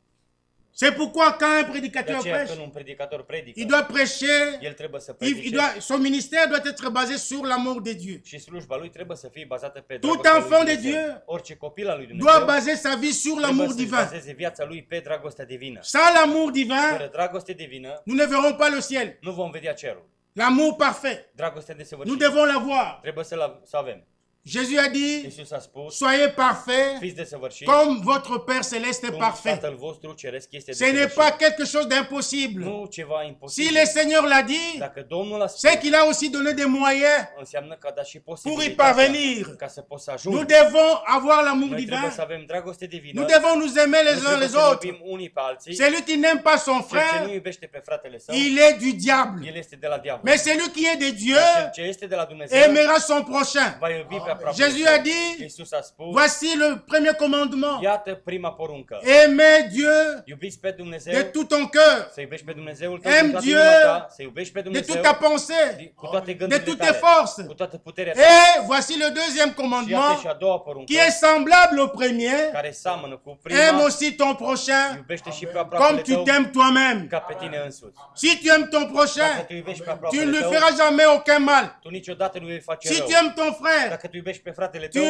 C'est pourquoi quand un De prédicateur aceea prêche, când un predicator predică, il doit prêcher, el trebuie să il predice son ministère doit être basé sur l'amour de Dieu. și slujba lui trebuie să fie bazată pe Tout dragostea lui enfant de Dumnezeu. Dieu Orice copil al lui doit Dumnezeu baser sa vie sur trebuie l'amour să divin. bazeze viața lui pe dragostea divină. Sans l'amour divin, Fără dragoste divină nous ne verrons pas le ciel. nu vom vedea cerul. L'amour parfait. Dragostea Nous desăvârșită. devons l'avoir. Trebuie să avem. Jésus a dit, Iisus a spus, soyez parfaits fiți desăvârșiți, comme votre Père Céleste est cum parfait. Tatăl vostru ceresc este Ce n'est pas desăvârșit. quelque chose d'impossible. Nu ceva Si imposibil. le Seigneur l'a dit, Dacă Domnul a spus, c'est qu'il a aussi donné des moyens înseamnă că a dat și pour y posibilitatea parvenir. ca să poți să Nous ajungi. devons avoir l'amour Noi trebuie divin. să avem dragoste divină. Nous devons nous aimer les Noi uns trebuie les să ne autres. iubim unii pe alții. Celui qui n'aime pas son Cel ce nu frère, iubește pe fratele său, il est du diable. el este de la diavol. Mais celui qui est de Dar Dieu cel ce este de la Dumnezeu aimera son prochain. va iubi pe aproape. Jésus a dit, Iisus a spus, voici le premier commandement. iată prima poruncă. Aimer Dieu Iubiți pe Dumnezeu, de tout ton cœur, să iubești pe Dumnezeul tău Aime din toată Dieu inima ta, să iubești pe de Dumnezeu toute ta pensée, cu toate de gândurile toutes tes tale, forces. cu toată puterea ta. Et voici le deuxième Și iată commandement și a doua poruncă, qui est semblable au premier. care seamănă cu Aime prima, aussi ton prochain iubește și pe comme aproapele tu tău t'aimes toi-même. ca pe tine însuți. Si tu aimes ton Dacă prochain, tu iubești pe tu ne aproapele lui tău, feras jamais aucun mal. tu niciodată nu îi face Si rău. tu aimes ton frère, Dacă tu iubești pe fratele tu, tău,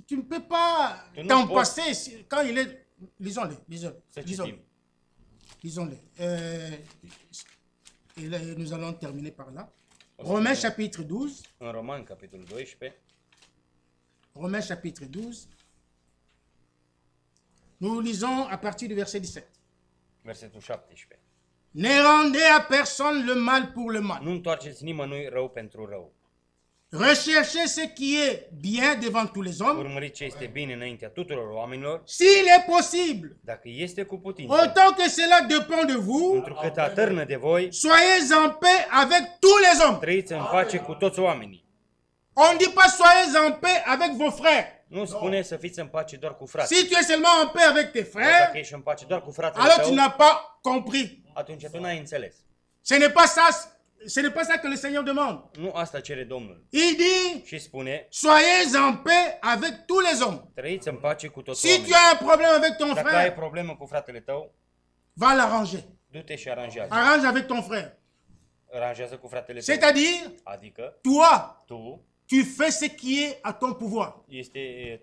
tu ne peux pas Tu ne t'en peux- passer quand il est... Lisons-les, să lisons-les. citim. Lisons-les. Et là, nous allons terminer par là. Romains chapitre 12. În Roman, capitolul 12, Romains chapitre 12. Nous lisons à partir du verset 17. versetul 17. Ne rendez à personne le mal pour le mal. Nu întoarceți nimănui rău pentru rău. Recherchez ce qui est bien devant tous les hommes. Urmăriți ce este bine înaintea tuturor oamenilor, S'il est possible, dacă este cu putință. autant que cela dépend de vous, Pentru că te atârnă de voi, soyez en paix avec tous les hommes. trăiți în pace cu toți oamenii. On ne dit pas soyez en paix avec vos frères. Nu spune să fiți în pace doar cu frații. Si tu es seulement en paix avec tes Dar dacă frères, ești în pace doar cu fratele alors tu tău, n'as pas compris. atunci tu n-ai înțeles. Ce n'est pas ça que le Seigneur demande. Nu asta cere Domnul. Il dit Și spune, soyez en paix avec tous les hommes. trăiți în pace cu toți Si tu oamenii. as un problème avec ton Dacă ai frère, problemă cu fratele tău, va l'arranger. du-te și aranjează. Arrange avec ton frère. Aranjează cu fratele tău. C'est-à-dire, Adică, toi, tu tu fais ce qui est à ton pouvoir. tu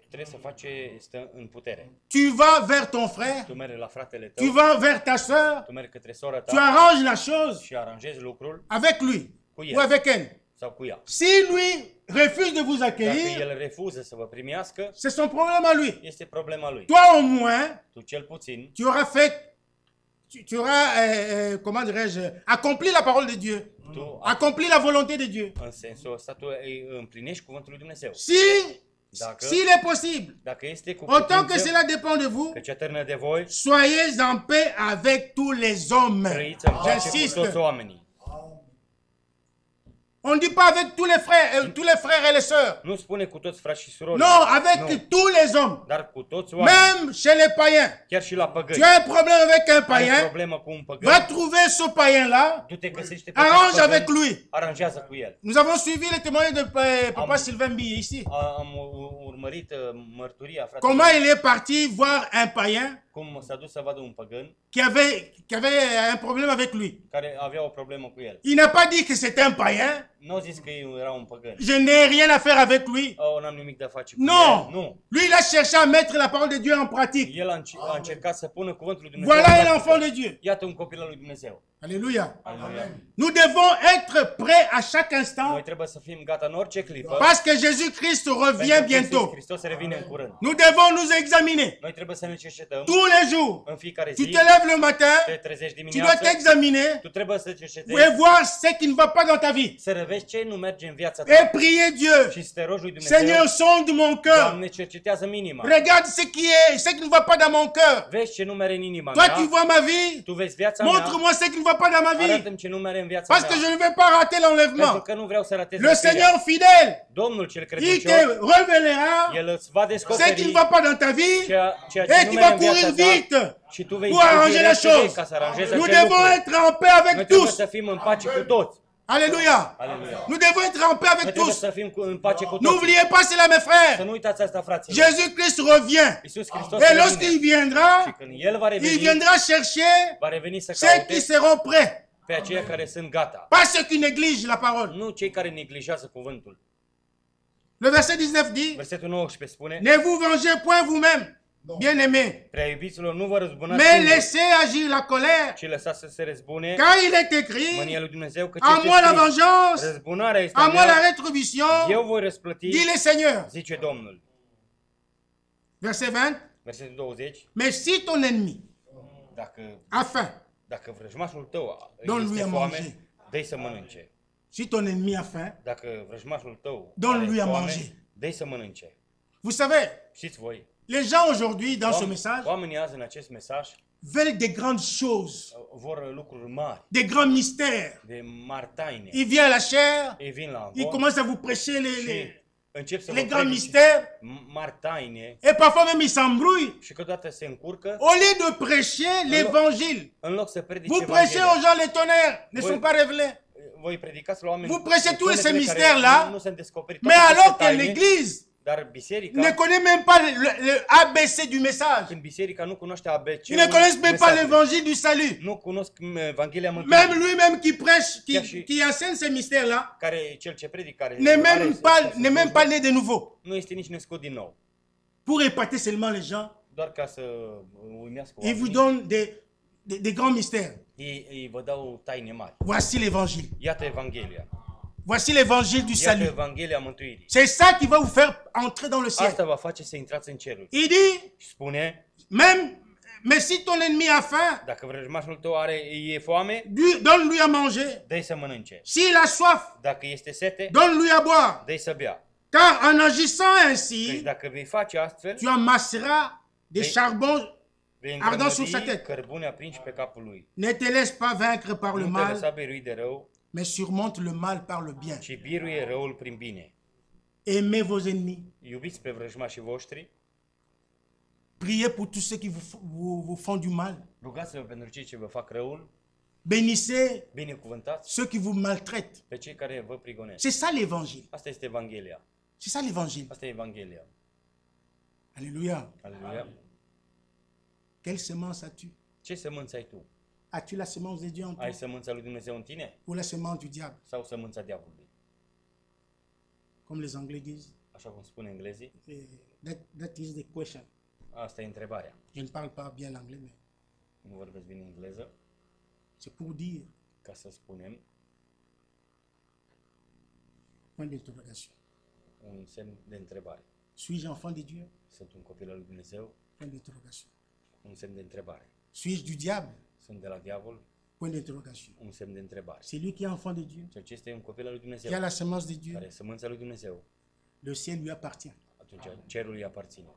trebuie să faci ce stă în putere. Tu vas vers ton frère, Tu mergi la fratele tu tău, vas vers ta soeur, tu mergi către sora tu ta arranges la chose și aranjezi lucrul avec lui cu ou el avec elle. sau cu ea. Si lui refuse de vous Dacă accueillir, el refuză să vă primească, c'est son problème à lui. este problema lui. Toi au moins, Tu cel puțin tu auras fait, tu auras, comment dirais-je, accompli la parole de Dieu, tu, accompli la volonté de Dieu. în sensul ăsta, tu îi împlinești cuvântul lui Dumnezeu. S'il est possible, Dacă este cu autant que putință, cela dépend de vous, că ce atârnă de voi, soyez en paix avec tous les hommes. trăiți în pace cu J'insiste. toți oamenii. On ne dit pas avec tous les frères et les sœurs. Nu spune cu toți frați și surori. Non, avec Nu, tous les hommes. dar cu toți oamenii. Même chez les païens. Chiar și la păgăni. Tu as un problème avec un Ai païen, problemă cu un păgân, va trouver ce païen-là, tu te găsește pe arrange acest păgân, avec lui. aranjează cu el. Nous avons suivi le témoignage de Papa Am- Sylvain Bille ici. Am urmărit mărturia fratelui, Comment il est parti voir un païen cum s-a dus să vadă un păgân qui avait un problème avec lui. care avea o problemă cu el. Il n'a pas dit que c'était un païen. Nu au zis că era un păgân. Je n'ai rien à faire avec lui. Oh, n-am nimic de a face cu Non. el. Nu. Lui, il a cherché à mettre la parole de Dieu en pratique. El a încercat să pună cuvântul lui Dumnezeu. Voilà în un practică. enfant de Dieu. Iată un copil al lui Dumnezeu. Alléluia. Aleluia. Nous devons être prêts à chaque Noi instant trebuie să fim gata în orice clipă. parce que Jésus-Christ revient pentru că Iisus bientôt. Hristos revine în curând. Nous devons nous examiner Noi trebuie să ne cercetăm tous les jours. în fiecare Tu zi. te lèves le matin, Te trezești tu dois dimineața. t'examiner Tu trebuie să et cercetezi, voir ce qui ne va pas dans ta vie. să revezi ce nu merge în viața Et ta prier Dieu. și să te rogi lui Dumnezeu. Seigneur, sonde mon cœur. Doamne, cercetează minima. Regarde ce qui ne va pas dans mon cœur. Vezi ce nu merge în inima Toi, tu mea. vois ma vie. Tu vezi viața mea. Montre-moi ce qui ne va pas dans ma vie. Arată-mi ce nu merge în viața Parce que mea. je ne vais pas rater Pentru l'enlèvement. că nu vreau să ratez Le mântuirea. Seigneur fidèle, Domnul cel il credincios, te révélera El îți va ce qui descoperi ne va pas dans ta vie ceea et ce nu tu merge vas în viața courir ta vite și tu vei pour arranger la direct chose. ca să aranjezi Nous acel devons lucru. être en paix Noi avec trebuie tous. să fim în pace cu toți. Alléluia. Aleluia. Nous devons être en paix Noi avec trebuie tous. să fim în pace cu toți. N'oubliez pas cela, mes Să frères. nu uitați asta, fraților. Jésus-Christ revient. Iisus Hristos Et revine. lorsqu'il viendra, Și când El va il reveni, viendra chercher va reveni să ceux qui caute seront prêts. pe aceia care sunt gata. Pas ceux qui négligent la parole. Nu cei care neglijează cuvântul. Le verset 19 dit, Versetul 19 spune, ne vous vengez point vous-même, Bien-aimés, Prea iubiților, nu vă răzbunați mais singuri, laissez agir la colère. ci lăsați să se răzbune Car il est écrit, mânia lui Dumnezeu, că à moi la scris, vengeance, răzbunarea este à a moi la mea, rétribution, eu voi răsplăti, dit le Seigneur. zice Domnul. Verset 20. Versetul 20. Mais si ton ennemi Dacă, a faim, dacă vrăjmașul tău Donne-lui este à manger. foame, dă-i să mănânce. si ton ennemi a faim, Dacă vrăjmașul tău Donne-lui are à foame, manger. dă-i să mănânce. vous savez, Știți voi, les gens aujourd'hui dans ce message oamenii azi în acest mesaj veulent des grandes choses, vor lucruri mari, des grands mystères. de mari taine. Il vient à la chair, Ei vin la il învon commence à vous prêcher și încep să les vă grands predice mystères, mari taine et parfois même il s'embrouille. și câteodată se încurcă. Au lieu de prêcher l'évangile, În loc să predice vous prêchez Evanghelia, aux gens les tonnerres, ne Oui. sont pas révélés. voi predicați la oameni Vous prêchez tous ces tunetele care mystères-là, nu sunt descoperite, mais toate aceste alors que taine, l'Église dar biserica, ne connaît même pas le ABC du message. când biserica nu cunoaște ABC, Ils ne connaissent même pas l'évangile du salut. nu cunosc Evanghelia Mântuirii, Même lui-même qui prêche, Chiar qui enseigne ces mystères-là, care cel ce predică, care n'est même pas né de nouveau. nu este nici născut din nou, Pour épater seulement les gens, doar ca să uimească il vous oamenii. donne des grands mystères. Ei vă dau taine mari. Voici l'évangile. Iată Evanghelia. Voici l'évangile du Iată salut. Evanghelia Mântuirii. C'est ça qui va vous faire entrer dans le ciel. Asta va face să intrați în cerul. Il dit, Și spune, mais si ton ennemi a faim, dacă vrăjmașul tău e foame, donne-lui à manger. dă-i să mănânce. S'il a soif, Dacă este sete, donne-lui à boire. dă-i să bea. Car en agissant Deci ainsi, dacă vei face astfel, tu amasseras des charbons vei ardents sur sa îngrămădi tête. cărbune aprinși pe capul lui. Ne te laisse pas vaincre par le Nu te lăsa mal, biruit de rău, mais surmonte le mal par le bien. ci biruie răul prin bine. Aimez vos ennemis. Iubiți pe vrăjmașii voștri, Priez pour tous ceux qui vous font du mal. rugați-vă pentru cei ce vă fac răul, Bénissez binecuvântați ceux qui vous maltraitent. pe cei care vă prigonesc. C'est ça l'évangile. Asta este Evanghelia. C'est ça l'évangile. Asta e Evanghelia. Alléluia. Aleluia. Quelle semence as-tu? Ce sămânță ai tu? As-tu la semence de Dieu en toi Ai sămânța lui Dumnezeu în tine ou la semence du diable? sau sămânța diavolului? Comme les Anglais disent. Așa cum spun englezii, That is the question. asta e întrebarea. Je ne parle pas bien l'anglais, mais Nu vorbesc bine engleză, c'est pour dire ca să spunem point d'interrogation. un semn de întrebare. Suis-je enfant de Dieu? Sunt un copil al lui Dumnezeu? Point d'interrogation. Un semn de întrebare. Suis-je du diable? Sunt de la diavol? Point d'interrogation. Un semn de întrebare. C'est lui qui est enfant de Dieu, Cel ce este un copil al lui Dumnezeu, qui a la semence de Dieu. care e sămânța lui Dumnezeu, Le ciel lui appartient. atunci cerul îi aparține.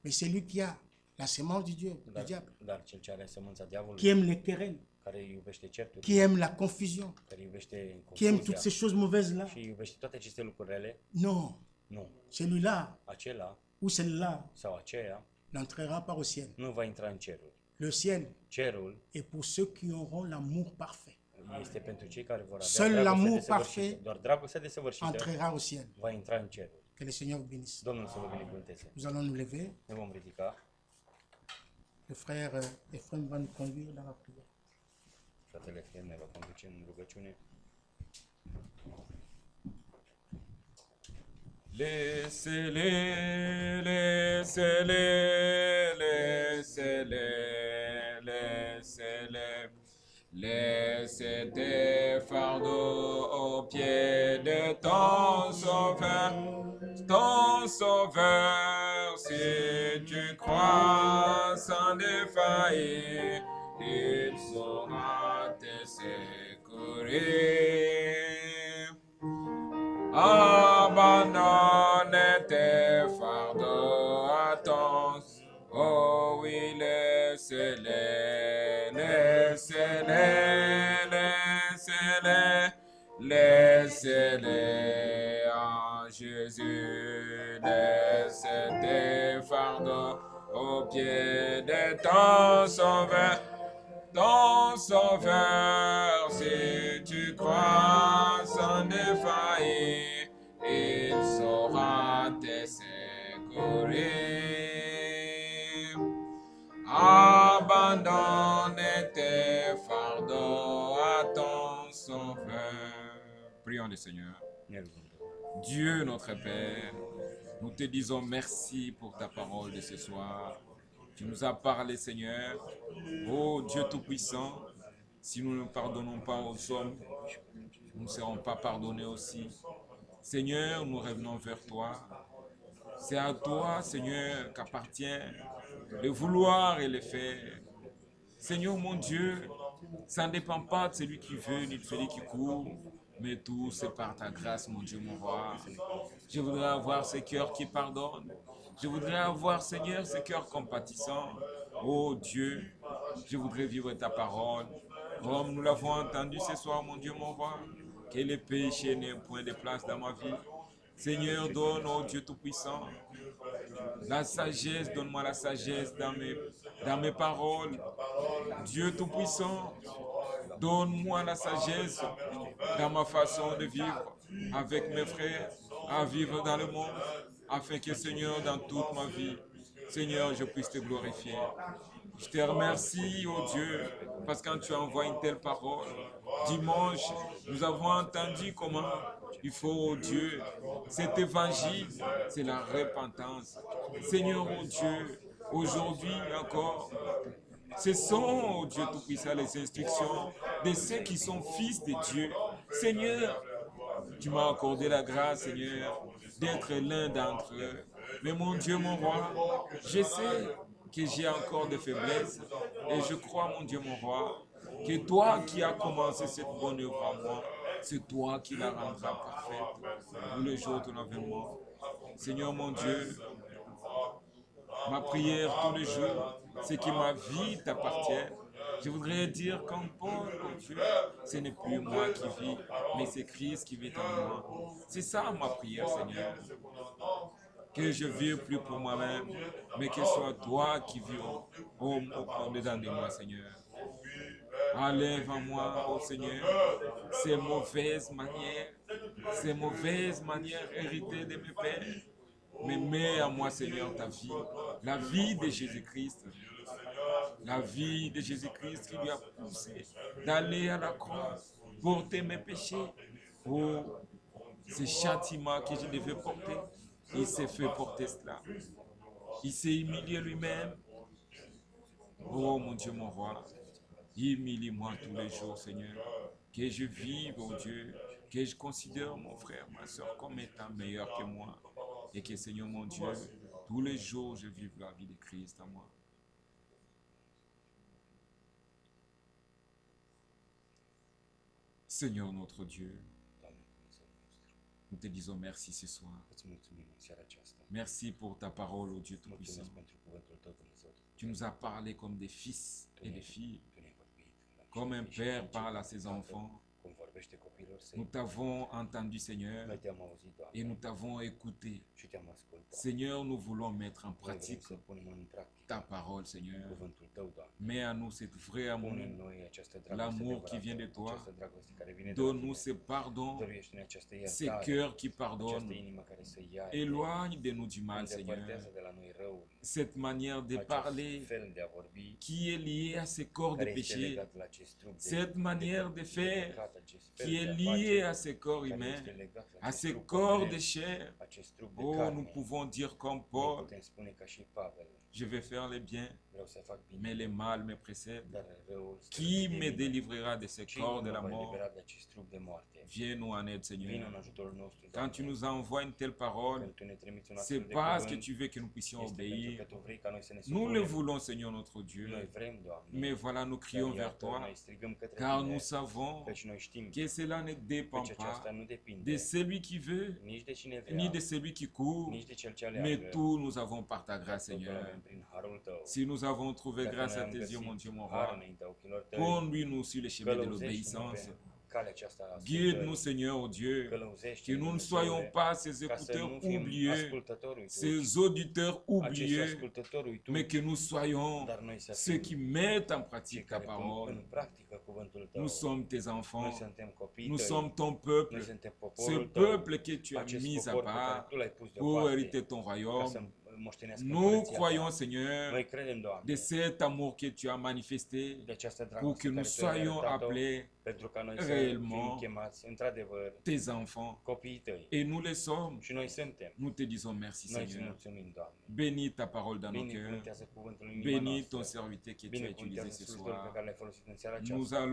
Mais c'est lui qui a la semence de Dieu, du diable, Dar cel ce are sămânța qui diavolului, aime les querelles, care iubește certuri, qui aime la confusion, care iubește qui aime toutes confuzia ces choses mauvaises-là. și iubește toate aceste lucruri rele, Non, nu. celui-là Acela ou celle-là sau aceea n'entrera pas au ciel. nu va intra în cerul. Le ciel Cerul est pour ceux qui auront l'amour parfait. este pentru cei care vor avea Seul dragostea l'amour desăvârșită. parfait Doar dragostea desăvârșită Entrera au ciel. va intra în cerul. Que le Seigneur vous bénisse. Domnul să vă binecuvânteze. Nous allons nous lever. Ne vom ridica. Le frère Ephraim va nous conduire dans la prière. Fratele Efrem ne va conduce în rugăciune. Laissez-les, laissez-les, laissez-les, laissez-les. Laissez tes fardeaux aux pieds de ton sauveur, si tu crois sans défaillir, il saura te secourir. Abandonne tes fardeaux à ton, oh oui, laissez-les, laissez-les, laissez-les, laissez-les en Jésus, laisse tes fardeaux aux pieds de ton sauveur, si tu crois sans défaillir, il saura te secourir. Abandonne tes fardeaux à ton sauveur. Prions le Seigneur. Ne rugăm. Dieu notre Père, nous te disons merci pour ta parole de ce soir. Tu nous as parlé, Seigneur. Ô Dieu Tout-Puissant, si nous ne pardonnons pas aux hommes, nous ne serons pas pardonnés aussi. Seigneur, nous revenons vers toi. C'est à toi, Seigneur, qu'appartient le vouloir et le faire. Seigneur mon Dieu, ça ne dépend pas de celui qui veut ni de celui qui court, mais tout c'est par ta grâce, mon Dieu, mon roi. Je voudrais avoir ce cœur qui pardonne. Je voudrais avoir, Seigneur, ce cœur compatissant. Oh Dieu, je voudrais vivre ta parole. Comme nous l'avons entendu ce soir, mon Dieu, mon roi, que le péché n'ait point de place dans ma vie. Seigneur, donne, oh Dieu Tout-Puissant, la sagesse, donne-moi la sagesse dans mes paroles. Dieu Tout-Puissant, donne-moi la sagesse dans ma façon de vivre avec mes frères, à vivre dans le monde, afin que, Seigneur, dans toute ma vie, Seigneur, je puisse te glorifier. Je te remercie, oh Dieu, parce que quand tu envoies une telle parole, dimanche, nous avons entendu comment il faut, oh Dieu, cet évangile, c'est la repentance. Seigneur, oh Dieu, aujourd'hui encore, ce sont, oh Dieu Tout-Puissant, les instructions de ceux qui sont fils de Dieu. Seigneur, tu m'as accordé la grâce, Seigneur, d'être l'un d'entre eux. Mais mon Dieu, mon roi, je sais que j'ai encore des faiblesses et je crois, mon Dieu, mon roi, que toi qui as commencé cette bonne œuvre en moi, c'est toi qui la rendras parfaite pour le jour de ton avènement. Seigneur, mon Dieu, ma prière tous les jours, c'est que ma vie t'appartienne. Je voudrais dire comme Paul, oh Dieu, ce n'est plus moi qui vis, mais c'est Christ qui vit en moi. C'est ça ma prière, Seigneur. Que je ne vive plus pour moi-même, mais que ce soit toi qui vis au-dedans de moi, Seigneur. Enlève en moi, oh Seigneur, ces mauvaises manières héritées de mes pères. Mais mets en moi, Seigneur, ta vie, la vie de Jésus-Christ. La vie de Jésus-Christ qui lui a poussé d'aller à la croix, porter mes péchés. Oh, ce châtiment que je devais porter, il s'est fait porter cela. Il s'est humilié lui-même. Oh mon Dieu, mon roi, humilie-moi tous les jours, Seigneur. Que je vive, oh Dieu, que je considère mon frère, ma soeur comme étant meilleur que moi. Et que, Seigneur mon Dieu, tous les jours, je vive la vie de Christ en moi. Seigneur notre Dieu, nous te disons merci ce soir. Îți mulțumim în seara aceasta. Merci pour ta parole, ô Dieu Tout-Puissant. Mulțumesc pentru cuvântul tău, Dumnezeu. Tu nous as parlé comme des fils et des filles, Tu ne-ai vorbit comme un père parle à ses enfants. cum vorbește copilor săi. Nous t'avons entendu, Seigneur, Noi te-am auzit, Doamne, et nous t'avons écouté. și te-am ascultat. Seigneur, nous voulons mettre en Noi vrem pratique să punem în practică ta parole, Seigneur. cuvântul tău, Doamne. Mets à nous cet vrai Pune amour. în noi această dragoste L'amour adevărată, qui vient de toi. această dragoste care vine de la Donne-nous tine. ce pardon, Dăruiește-ne această ces iertare, cœurs qui această pardonnent. inimă care să ierte. Éloigne de nous du mal, Seigneur. Îndepărtează de la noi răul, Cette manière de parler acest fel de a vorbi, qui est liée à ces corps de care este péché, legat la acest trup cette manière de faire păcat, acest fel qui est de a liée face, à ces corps care humains, este legat la à acest ces trup corps omenesc, de chair. acest trup de Oh, carne. nous pouvons dire comme Noi Paul, putem spune ca și Pavel, je vais faire le bien, vreau să fac bine, mais le mal me précède. dar răul Qui me străbate de mine. délivrera de ce Cine corps de mă la va mort? elibera de acest trup de moarte? Viens-nous en aide, Vino în Seigneur. ajutorul nostru, Quand tu Doamne. nous envoies une telle parole, Când Tu ne trimiți un c'est astfel de parce que cuvânt, tu veux que nous puissions este pentru obéir. că Tu vrei ca noi să ne Nous le supunem. voulons, Seigneur notre Noi Dieu. vrem, Doamne, Mais voilà, nous dar crions vers iată, toi, noi strigăm către car Tine, nous savons căci noi știm que cela ne dépend căci pas aceasta nu de depinde celui qui veut, nici de cine vrea, ni de celui qui court, nici de cel ce mais aleargă, tout nous avons par ta grâce, totul Seigneur. avem prin harul Tău. Si nous avons trouvé Dacă grâce noi à am tes yeux, găsit mon Dieu, mon har roi, înaintea ochilor Tăi, conduis-nous sur le chemin de călăuzește-ne l'obéissance. pe calea aceasta a Guide-nous, ascultării, Seigneur, oh Dieu, que călăuzește-ne, nous ne Dumnezeule, soyons pas ces ca să écouteurs nu fim oublieux, ascultători uituci, ces auditeurs acești oublieux, ascultători uituci, mais que nous soyons dar noi să ceux fim qui mettent en cei pratique ta care pun parole. în practică cuvântul Tău. Nous sommes tes Noi enfants, suntem copiii nous Tăi, sommes ton noi peuple, suntem ce poporul Tău, peuple que tu as acest mis à popor pe care part Tu l-ai pus pour deoparte hériter ton ca royaume. să moștenească Nous împărăția Ta. croyons, Seigneur, Noi credem, Doamne, de cet amour que tu as manifesté de această pour dragoste que nous care Tu ai soyons arătat-o, appelés pentru ca noi să réellement fim chemați, într-adevăr, tes enfants. copiii tăi. Et nous les sommes. Și noi suntem. Nous te disons merci, Noi îți Seigneur. mulțumim, Doamne. Bénis ta parole dans nos cœurs. Binecuvântează cuvântul în inima Bénis ton noastră. serviteur qui tu as utilisé Binecuvântează ce slujitorul pe soir. care l-ai folosit în seara Nous aceasta.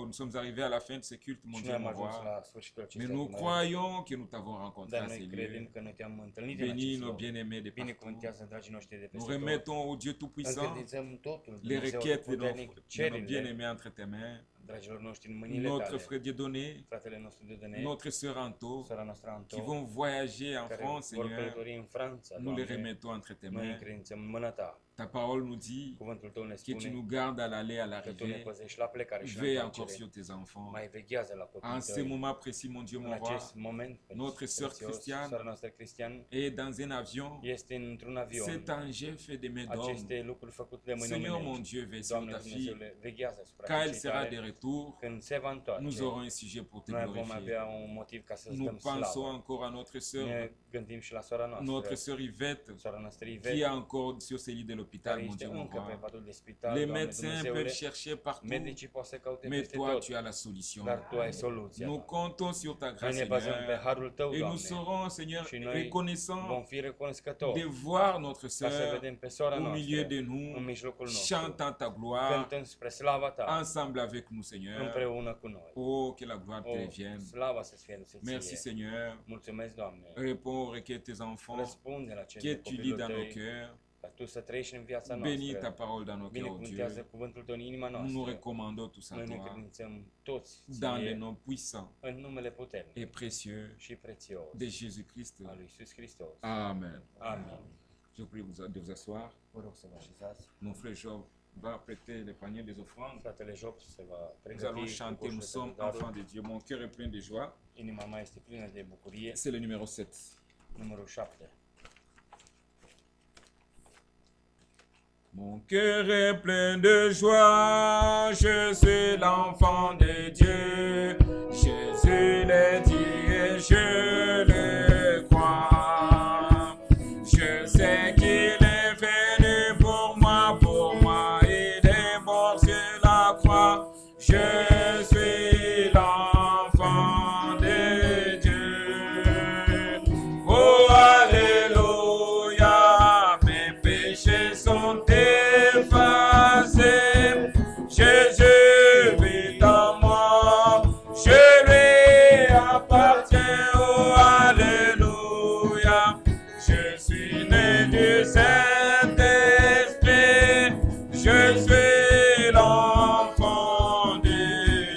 nous sommes arrivés à la fin de ce culte, mon Și Dieu, noi am mon ajuns roi. la sfârșitul Mais acestui nous adunări. croyons que nous t'avons rencontré Dar à noi ces credem lieux. că noi te-am întâlnit în Bénis acest nos loc. bien-aimés de partout. Binecuvântează, dragii noștri de Nous peste tot. remettons au Dieu Tout-Puissant Încredințăm totul, les Dumnezeul requêtes de puternic, nos cererile bien-aimés entre tes mains. dragilor noștri în mâinile Notre tale. frère Dieudonné, Fratele nostru Dieudonné, notre sœur Anto, sora noastră Anto, qui vont voyager en care France, vor Seigneur, călători în Franța, nous les Doamne. remettons entre tes Noi mains. încredințăm în mâna ta. Ta parole nous dit Cuvântul tău ne que tu spune nous gardes à l'aller, à că tu ne l'arrivée. păzești la plecare și la Veille encore întoarcere. sur tes enfants. Mai veghează la En copiii ce tăi. moment précis, mon Dieu, În mon roi, acest moment, notre sœur Christiane sora noastră Cristian, est dans un avion. este într-un avion. Cet engin fait de mains d'homme. Aceste lucruri făcute de mâini Seigneur, mon omenești. Dieu, veille sur Doamne ta fille. Dumnezeule, veghează asupra Quand elle fiicei sera tale. de retour, Când se va întoarce, nous aurons un sujet pour te noi vom glorifier. avea un motiv ca să-ți Nous dăm pensons slavă. encore à notre sœur, Ne gândim și la sora notre noastră, sœur Yvette, sora noastră qui Ivete, est encore sur ses lits de l'hôpital, care mon este Dieu, mon încă pe roi. patul de spital, Les Doamne médecins Dumnezeule. peuvent chercher partout, Medicii pot să caute mais peste toi, tot, tu as la solution. dar Tu ai soluția. Nous comptons sur ta Noi grâce, ne bazăm pe Seigneur, harul Tău, et nous Doamne, serons, Seigneur, și noi vom reconnaissants fi recunoscători de voir notre ca să sœur vedem pe sora au milieu noastră de în nous, mijlocul nostru, chantant ta gloire, cântând spre slava Ta, ensemble avec nous, Seigneur. împreună cu noi. Oh, que la gloire te O, revienne. slava să-ți fie adusă Merci, ție. Seigneur. Mulțumesc, Doamne. Réponds aux requêtes de tes enfants, Răspunde la que cele tu lis copilul dans nos Tăi, cœurs. ca Tu să trăiești în viața Bénis ta noastră. parole dans nos cœurs, oh Binecuvântează Dieu. cuvântul Tău în inima Nous nous noastră. recommandons tous à Noi ne toi, credințăm toți dans le ție, nom puissant în numele puternic et précieux și prețios de Jésus-Christ. al lui Iisus Hristos. Amen. Amin. Je vous prie de vous asseoir. Vă rog să vă așezați. Mon frère Job va prêter les paniers des offrandes. Fratele Job se va Nous allons pregăti chanter, nous sommes enfants de Dieu. Mon cœur est plein de joie. Inima mea este plină de bucurie. C'est le numéro 7. Numărul 7. Mon cœur est plein de joie, je suis l'enfant de Dieu. Jésus l'a dit et je le crois. Je sais qu'il est venu pour moi, il est mort sur la croix. Je suis l'enfant de Dieu. Oh, alléluia, mes péchés sont effacés. Jésus vit en moi, je lui appartiens. Oh, alléluia, je suis né du Saint-Esprit, je suis l'enfant de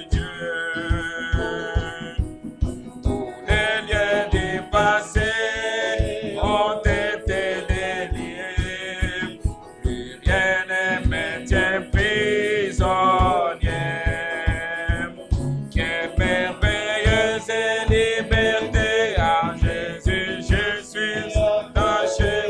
Dieu. Tous les liens du passé ont été déliés, plus rien ne me tient prisonnier. Quelle merveilleuse liberté en Jésus, je suis attaché.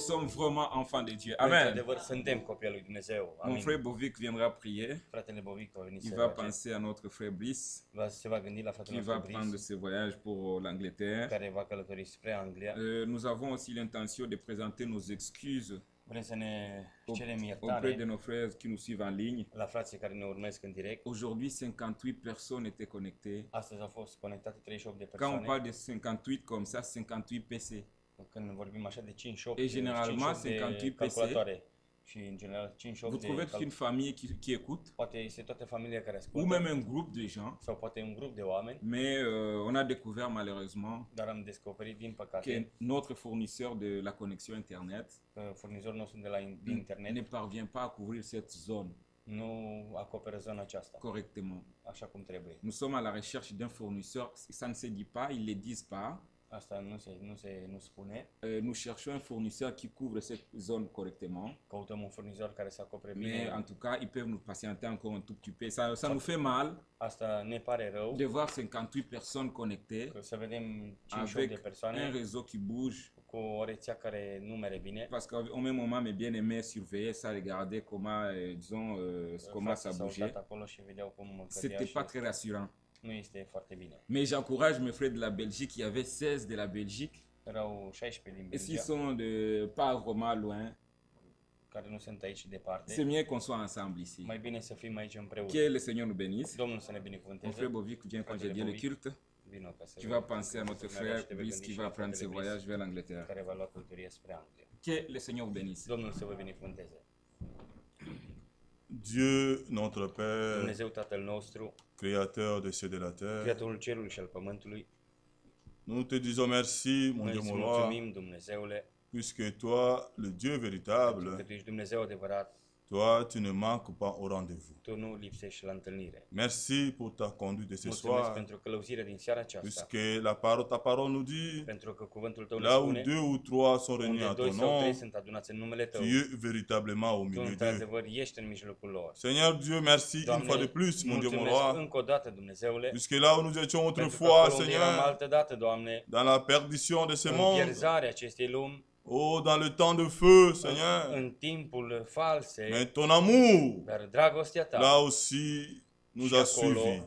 nous sommes vraiment enfants de Dieu. Noi, Amen. într-adevăr, suntem copii al lui Dumnezeu. Mon Amin. frère Bovic viendra prier. Fratele Bovic va veni Il să va roage. penser à notre frère Brice, Se va gândi la fratele qui va nostru prendre Brice, ses voyages pour l'Angleterre. care va călători spre Anglia. Nous avons aussi l'intention de présenter nos excuses Vrem să ne cerem auprès de iertare nos frères qui nous suivent en ligne. la frații care ne urmăresc în direct. Aujourd'hui, 58 personnes étaient connectées. Astăzi au fost conectate 38 de Quand on persoane. parle de 58 comme ça, 58 PC. Când vorbim așa de 5-8 Et généralement, 58 de PC. calculatoare și în general 5-8 Vous de trouvez que c'est une famille qui écoute, poate este toată familia care ou ascultă même un groupe de gens. sau poate un grup de oameni, Mais on a découvert malheureusement dar am descoperit din que păcate notre fournisseur de la connexion Internet că furnizorul nostru de la din internet ne parvient pas à couvrir cette zone nu acoperă zona aceasta correctement. așa cum trebuie. Nous sommes à la recherche d'un fournisseur, ça ne se dit pas, ils ne le disent pas. Asta nu spune. Nous cherchons un fournisseur qui couvre cette zone correctement. Căutăm un furnizor care să acopere Mais bine. en tout cas, ils peuvent nous patienter encore un tout petit peu. Ça nous fait mal Asta ne pare rău de voir 58 personnes connectées că să vedem 5-8 avec de un persoane réseau qui bouge. cu o rețea care nu mere bine. Parce qu'au même moment, mes bien-aimés surveillaient ça, regardaient comment, disons, comment ça Frații s-au bougeait. uitat acolo și vedeau cum cădea C'était și pas très rassurant. nu este foarte bine. Mais j'encourage mes frères de la Belgique, il y avait 16 de la Belgique. Erau 16 din Et s'ils Belgia sont de pas vraiment loin, care nu sunt aici departe. c'est mieux qu'on soit ensemble ici. Mai bine să fim aici împreună. Que le Seigneur nous bénisse. Domnul să ne Mon binecuvânteze. frère Bovic vient congédier le culte. Vino ca să Tu vas penser à notre să ne frère roage, te vei Brice gândi qui și va la prendre ses fratele voyages Brice, vers l'Angleterre. care va lua călătorie spre Anglia. Que le Seigneur vous bénisse. Domnul să vă binecuvânteze. Dieu, notre Père, Dumnezeu Tatăl nostru, créateur des cieux et de la terre, Creatorul cerului și al pământului, nous te disons merci, mon noi Dieu, îți mon roi, mulțumim, Dumnezeule, puisque toi, le Dieu pentru că véritable, Tu ești Dumnezeu adevărat, toi, tu ne manques pas au rendez-vous. Tu nu lipsești la întâlnire. Merci pour ta conduite de ce Mulțumesc soir, pentru călăuzirea din seara aceasta, puisque ta parole nous dit, pentru că cuvântul Tău ne là où spune, deux ou trois sont réunis unde en doi ton sau trei nom, sunt adunați în numele tu Tău, es véritablement au Tu milieu d'eux. într-adevăr ești în mijlocul lor. Seigneur Dieu, merci une fois de Doamne, plus, mon Dieu, mon mulțumesc roi, încă o dată, Dumnezeule, puisque là où nous étions pentru că autrefois, acolo unde eram Seigneur, altă dată, Doamne, dans la perdition de ce în monde, pierzarea acestei lumi, oh, dans le temps de feu, Seigneur, în timpul false, mais ton amour, dar dragostea là Ta aussi, nous și a acolo suivis.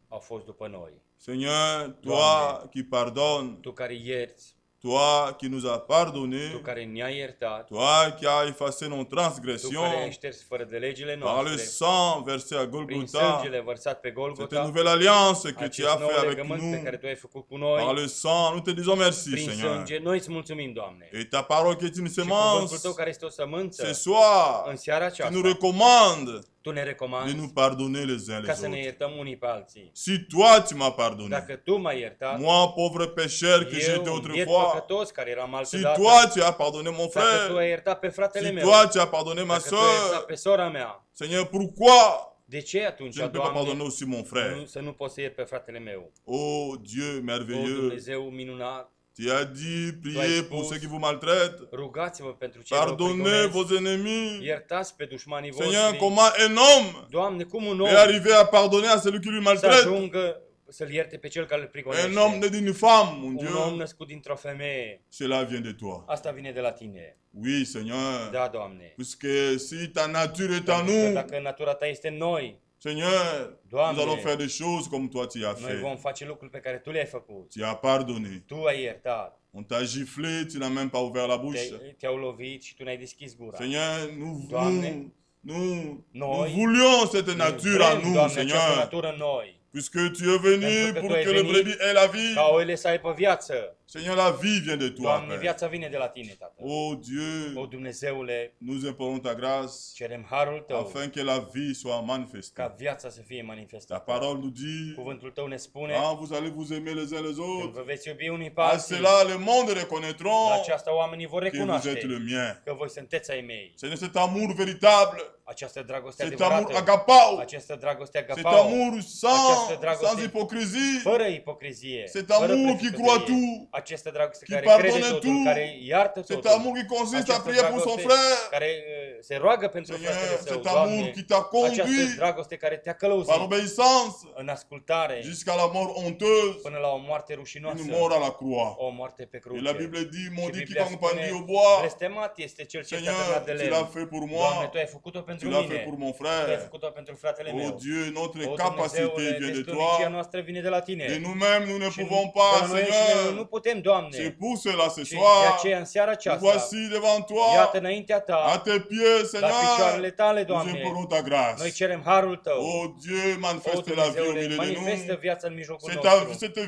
au fost după noi. Seigneur, toi Doamne, qui pardonnes, Tu care ierți, toi qui nous as Tu pardonné, care ne-ai iertat, toi qui as effacé nos Tu care ai transgressions șters fără de legile par le noastre, sang versé à prin Golgotha, sângele vărsat pe cette Golgota, nouvelle alliance que tu acest as nou fait avec legământ pe care nous, Tu ai făcut cu par noi, le sang, nous te disons merci, prin Seigneur. sânge, noi îți mulțumim, Doamne. Et ta parole qui est une Și cuvântul sémence, Tău care este o sămânță, ce soir, în seara tu nous aceasta, recommandes Tu ne de recomanzi nous pardonner les uns ca les să ne autres. iertăm unii pe alții. Si toi tu m'as pardonné, Dacă Tu m-ai iertat, moi pauvre pécheur que j'étais eu, biet autrefois, păcătos care eram altă si dată, toi tu as pardonné mon dacă Tu ai frère, iertat pe fratele si meu, toi tu as pardonné ma dacă Tu ai iertat soeur, pe sora mea, Seigneur, pourquoi de ce atunci, je ne peux pas pardonner Doamne, aussi mon frère? să nu pot să iert pe fratele meu? Oh Dieu O, merveilleux, Dumnezeu minunat, tu as dit, Tu ai priez spus, pour ceux qui vous maltraitent, rugați-vă pentru cei care vă pardonnez prigonesc, vos ennemis. iertați pe dușmanii Seigneur, voștri. comment un homme Doamne, cum un om est arrivé à pardonner à celui qui lui să maltraite? ajungă să-l ierte pe cel care îl Un prigonește? homme né d'une femme, mon Un om Dieu, născut dintr-o femeie. cela vient de toi. Asta vine de la Tine. Oui, Seigneur, Da, Doamne. puisque si ta nature est en Pentru că nous, dacă natura Ta este în noi, Seigneur, Doamne, nous allons faire des choses comme toi tu as noi fait. vom face lucruri pe care Tu le-ai făcut. Tu as pardonné. Tu ai iertat. On t'a giflé, tu n'as même pas ouvert la bouche. Te-au lovit și Tu n-ai deschis gura. Seigneur, Doamne, nous noi voulions cette nature vrem, en nous, Doamne, această Seigneur. natură în noi. Puisque tu es venu Pentru că pour Tu ai que le venit brebis ait la vie. ca oile să aibă viață. Seigneur, la vie vient de toi, Doamne, Père. viața vine de la Tine, Tată. Oh Dieu, O, Dumnezeule, nous implorons ta grâce cerem harul Tău afin que la vie soit manifestée. ca viața să fie Ta manifestată. parole nous dit, Cuvântul Tău ne spune, quand vous allez vous aimer les uns les când autres, vă veți iubi unii pe à alții, cela le monde la reconnaîtront aceasta oamenii vor que vous êtes recunoaște le mien. că voi sunteți ai mei. C'est cet amour véritable, Această dragoste cet amour adevărată, agapao, această dragoste cet agapao, amour Această dragoste sans hypocrisie, fără ipocrizie, cet fără amour qui croit prefăcărie. tout, Această dragoste qui care pardonne crede totul, tout, care iartă cet totul, amour qui consiste à această prier pour son dragoste frère, care se roagă pentru Seigneur, fratele său, cet amour Doamne, qui t'a această conduit dragoste care te-a par călăuzit obéissance în ascultare jusqu'à la mort honteuse, până la o moarte une rușinoasă, mort à la croix. o moarte pe Et la cruce. Bible dit, Și maudit Biblia quiconque pendit spune, au bois. blestemat este cel ce este Seigneur, atârnat de tu l'as lemn. fait pour Doamne, moi, Tu ai făcut-o pentru tu l'as fait mine, pour mon Tu ai frère. făcut-o pentru fratele Oh meu. Dieu, notre O capacité Dumnezeule, vient de destănicia toi. noastră vine de la Tine. Et nous-mêmes, nous ne Și pouvons pe pas, noi înșine nu Seigneur. putem, C'est Doamne. pour cela ce Și de soir, aceea în seara nous aceasta, voici devant iată toi, înaintea à Ta, tes pieds, la picioarele Seigneur. Tale, Nous Doamne, implorons ta grâce. noi cerem harul Tău. Oh Dieu, O manifeste la vie au Dumnezeule, milieu de manifestă nous. viața în mijlocul Cette nostru. cette